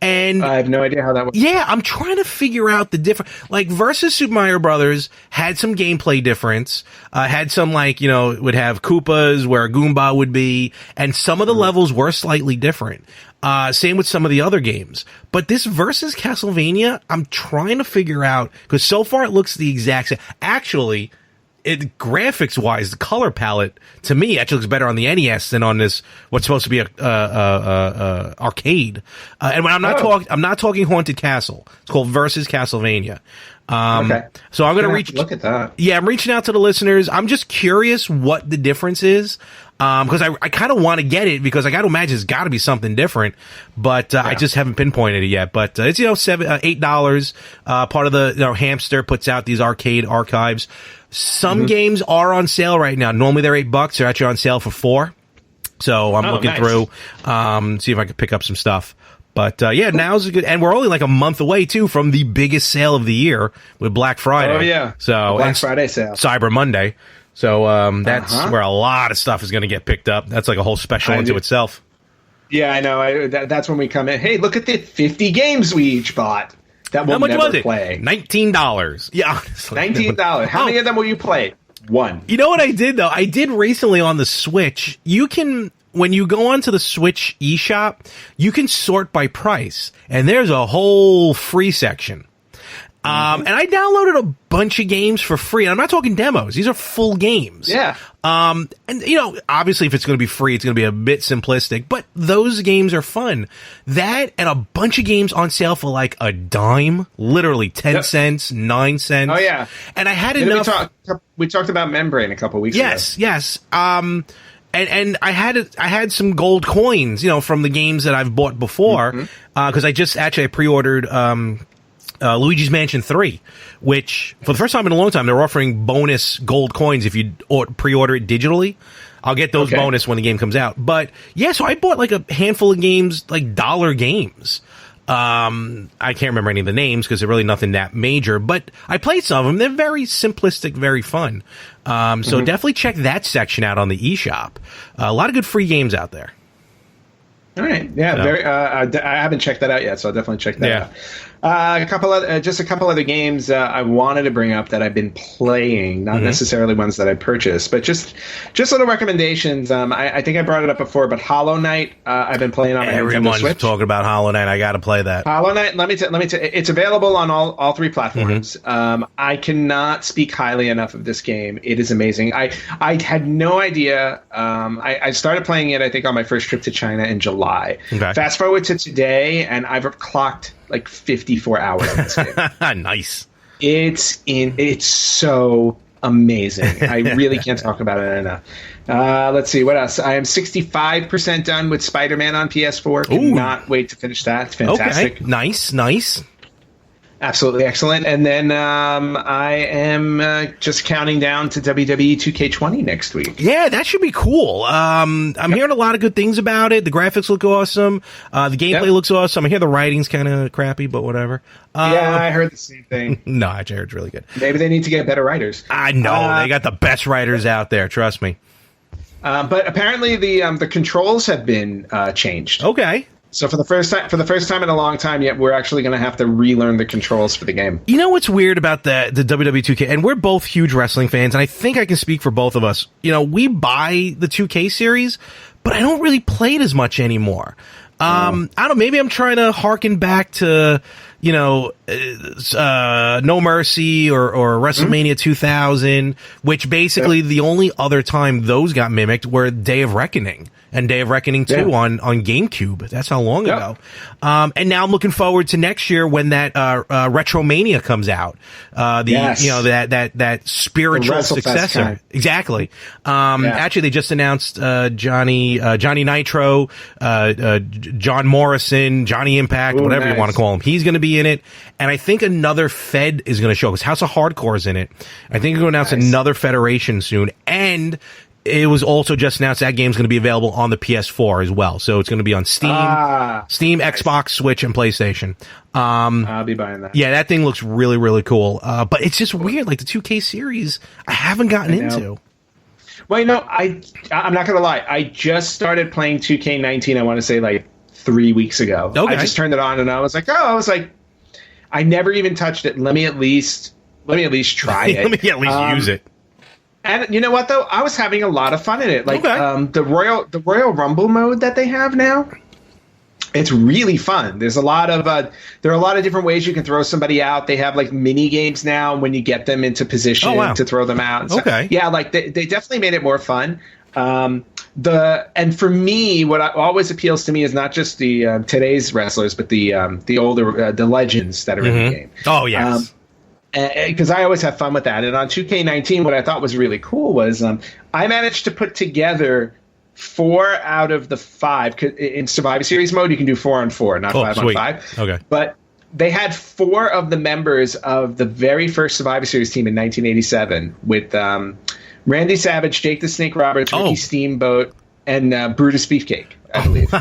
And I have no idea how that works. Yeah, I'm trying to figure out the difference. Like, Versus Super Mario Brothers had some gameplay difference. Had some, would have Koopas where a Goomba would be, and some of the levels were slightly different. Same with some of the other games. But this Versus Castlevania, I'm trying to figure out, because so far it looks the exact same. Actually, graphics wise, the color palette to me actually looks better on the NES than on this what's supposed to be a arcade. And when I'm not talking Haunted Castle. It's called Versus Castlevania. Okay. So I'm going to look at that. Yeah, I'm reaching out to the listeners. I'm just curious what the difference is. Because I kind of want to get it, because I got to imagine it's got to be something different, but I just haven't pinpointed it yet. But it's $8. Part of the Hamster puts out these arcade archives. Some games are on sale right now. Normally they're $8. They're actually on sale for $4. So I'm looking through, see if I can pick up some stuff. But now's a good, and we're only like a month away too from the biggest sale of the year with Black Friday. Oh yeah, so Black Friday sale, Cyber Monday. So that's where a lot of stuff is going to get picked up. That's like a whole special into itself. Yeah, I know. That's when we come in. Hey, look at the 50 games we each bought. That we'll never play. $19. Yeah, honestly. $19. How many of them will you play? One. You know what I did, though? I did recently on the Switch. You can, when you go onto the Switch eShop, you can sort by price. And there's a whole free section. And I downloaded a bunch of games for free. And I'm not talking demos. These are full games. Yeah. And, obviously if it's going to be free, it's going to be a bit simplistic, but those games are fun. That and a bunch of games on sale for like a dime, literally 10 cents, 9 cents. Oh, yeah. And I had enough. We talked about Membrane a couple weeks ago. Yes. And I had some gold coins, from the games that I've bought before, because I pre-ordered, Luigi's Mansion 3, which for the first time in a long time they're offering bonus gold coins if you pre-order it digitally. I'll get those bonus when the game comes out. But yeah, so I bought like a handful of games, like dollar games. I can't remember any of the names because they're really nothing that major, but I played some of them. They're very simplistic, very fun. So definitely check that section out on the eShop. A lot of good free games out there. All right, yeah, I haven't checked that out yet, so I'll definitely check that out. A couple other games I wanted to bring up that I've been playing, not necessarily ones that I purchased, but just little recommendations. I think I brought it up before, but Hollow Knight I've been playing on my Nintendo Switch. Everyone's talking about Hollow Knight. I got to play that. Hollow Knight. Let me tell. It's available on all three platforms. I cannot speak highly enough of this game. It is amazing. I had no idea. I started playing it, I think, on my first trip to China in July. Okay. Fast forward to today, and I've clocked like 54 hours in this game. Nice. It's so amazing. I really can't talk about it enough. Let's see, what else? I am 65% done with Spider-Man on PS4. Cannot wait to finish that. It's fantastic. Okay. Nice. Absolutely excellent. And then I am just counting down to WWE 2K20 next week. Yeah, that should be cool. I'm hearing a lot of good things about it. The graphics look awesome. The gameplay looks awesome. I hear the writing's kind of crappy, but whatever. Yeah, I heard the same thing. No, I heard it's really good. Maybe they need to get better writers. I know. They got the best writers out there. Trust me. But apparently the controls have been changed. Okay. So for the first time in a long time, we're actually going to have to relearn the controls for the game. You know what's weird about the WWE 2K, and we're both huge wrestling fans, and I think I can speak for both of us. You know, we buy the 2K series, but I don't really play it as much anymore. I don't know, maybe I'm trying to harken back to, you know, No Mercy or WrestleMania 2000, which basically the only other time those got mimicked were Day of Reckoning and Day of Reckoning 2 on GameCube. That's how long ago. And now I'm looking forward to next year when that Retromania comes out. You know, that spiritual successor. Kind. Exactly. Actually, they just announced Johnny Nitro, John Morrison, Johnny Impact, whatever you want to call him. He's going to be in it. And I think another Fed is going to show, because House of Hardcore is in it. I think they're going to announce another Federation soon. And it was also just announced that game's going to be available on the PS4 as well. So it's going to be on Steam, Xbox, Switch, and PlayStation. I'll be buying that. Yeah, that thing looks really, really cool. But it's just weird. Like the 2K series, I haven't gotten into. Well, you know, I'm not going to lie. I just started playing 2K19, I want to say like 3 weeks ago. Okay. I just turned it on and I was like, I never even touched it. Let me at least try it. Let me at least use it. And you know what though? I was having a lot of fun in it. Like the Royal Rumble mode that they have now. It's really fun. There's a lot of there are a lot of different ways you can throw somebody out. They have like mini games now when you get them into position to throw them out. And yeah, like they definitely made it more fun. And for me, what always appeals to me is not just the today's wrestlers, but the older the legends that are in the game. Oh yes. Because I always have fun with that. And on 2K19, what I thought was really cool was I managed to put together 4 out of the 5. In Survivor Series mode, you can do 4-on-4, not 5-on-5. Okay. But they had 4 of the members of the very first Survivor Series team in 1987 with Randy Savage, Jake the Snake Roberts, Ricky Steamboat, and Brutus Beefcake, I believe.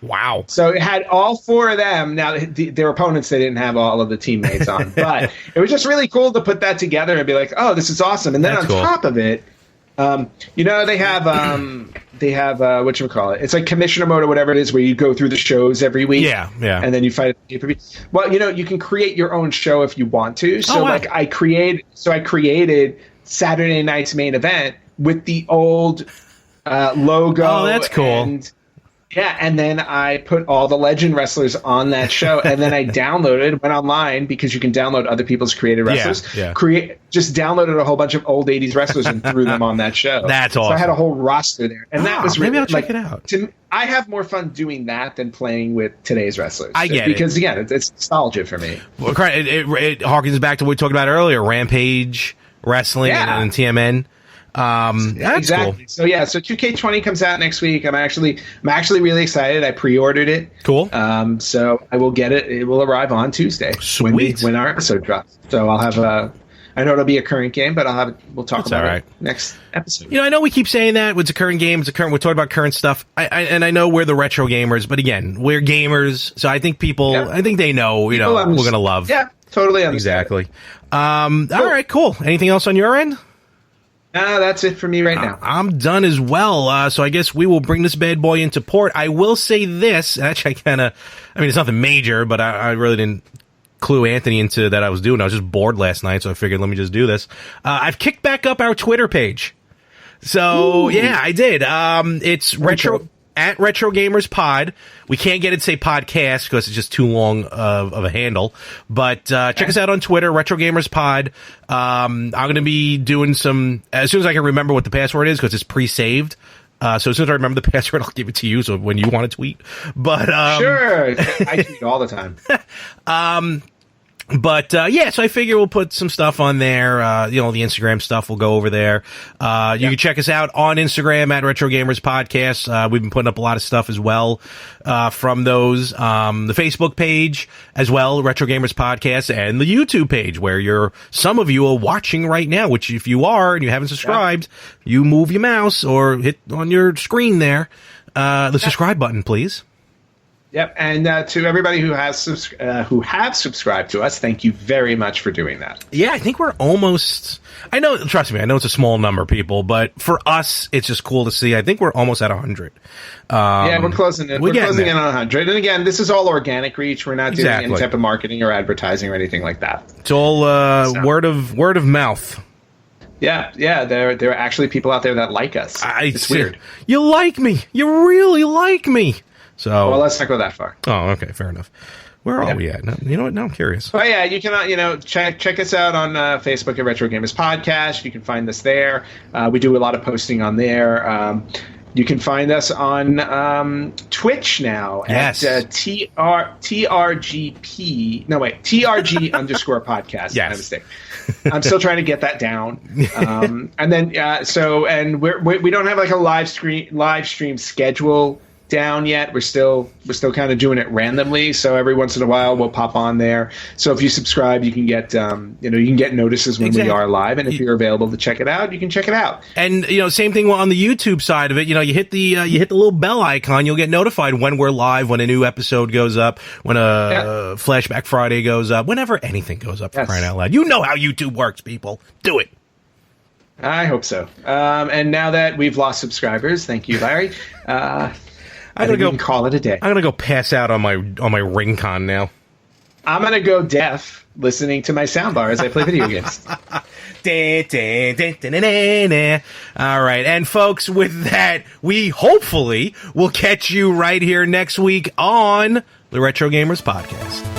Wow. So it had all 4 of them. Now, their opponents, they didn't have all of the teammates on. But it was just really cool to put that together and be like, oh, this is awesome. And then top of it, you know, they have whatchamacallit? It's like commissioner mode or whatever it is, where you go through the shows every week. Yeah. And then you fight at the pay-per-view. Well, you know, you can create your own show if you want to. So I created Saturday night's main event with the old logo. Oh, that's cool. And then I put all the legend wrestlers on that show, and then I went online, because you can download other people's created wrestlers. Just downloaded a whole bunch of old 80s wrestlers and threw them on that show. That's awesome. So I had a whole roster there. And that was really, maybe I'll check it out. I have more fun doing that than playing with today's wrestlers. I get because, again, it's nostalgia for me. Well, it harkens back to what we talked about earlier, Rampage Wrestling and TMN. That's exactly. Cool. So yeah, so 2K20 comes out next week. I'm actually really excited. I pre-ordered it. Cool. So I will get it. It will arrive on Tuesday. Sweet. When our episode drops. So I'll have I know it'll be a current game, but we'll talk about it next episode. I know we keep saying that it's a current game. We're talking about current stuff. I know we're the retro gamers, but again, we're gamers. So I think I think they know, we're going to love. Yeah, totally understand. Exactly. All right, cool. Anything else on your end? That's it for me right now. I'm done as well. So I guess we will bring this bad boy into port. I will say this. Actually, it's nothing major, but I really didn't clue Anthony into that I was doing. I was just bored last night, so I figured let me just do this. I've kicked back up our Twitter page. So, yeah, I did. It's retro at Retro Gamers Pod. We can't get it to say podcast because it's just too long of a handle. But check us out on Twitter, Retro Gamers Pod. I'm going to be doing some, as soon as I can remember what the password is, because it's pre-saved. So as soon as I remember the password, I'll give it to you. So when you want to tweet, but sure, I tweet all the time. So I figure we'll put some stuff on there. The Instagram stuff will go over there. You can check us out on Instagram at Retro Gamers Podcast. We've been putting up a lot of stuff as well, from those, the Facebook page as well, Retro Gamers Podcast, and the YouTube page where some of you are watching right now, which if you are and you haven't subscribed, you move your mouse or hit on your screen there, the subscribe button, please. Yep, and to everybody who have subscribed to us, thank you very much for doing that. Yeah, I think we're almost. Trust me, I know it's a small number of people, but for us, it's just cool to see. I think we're almost at 100. We're closing in. We're closing in on 100. And again, this is all organic reach. We're not doing any type of marketing or advertising or anything like that. It's all word of mouth. Yeah, there are actually people out there that like us. It's weird. You like me. You really like me. So, well, let's not go that far. Oh, okay, fair enough. Where are we at? Now, you know what? Now I'm curious. Oh yeah, you can check us out on Facebook at Retro Gamers Podcast. You can find us there. We do a lot of posting on there. You can find us on Twitch now at TRGP. No wait, TRG _podcast. Yes. My mistake. I'm still trying to get that down. And then we don't have like a live stream schedule down yet. We're still kind of doing it randomly, so every once in a while we'll pop on there. So if you subscribe, you can get notices when we are live, and if you're available to check it out, you can check it out. And same thing on the YouTube side of it. You hit the little bell icon, you'll get notified when we're live, when a new episode goes up, when a Flashback Friday goes up, whenever anything goes up, for crying out loud. You know how YouTube works, people. Do it. I hope so. And now that we've lost subscribers, thank you, Larry. I'm gonna go call it a day. I'm gonna go pass out on my Ring-Con now. I'm gonna go deaf listening to my soundbar as I play video games. All right, and folks, with that, we hopefully will catch you right here next week on the Retro Gamers Podcast.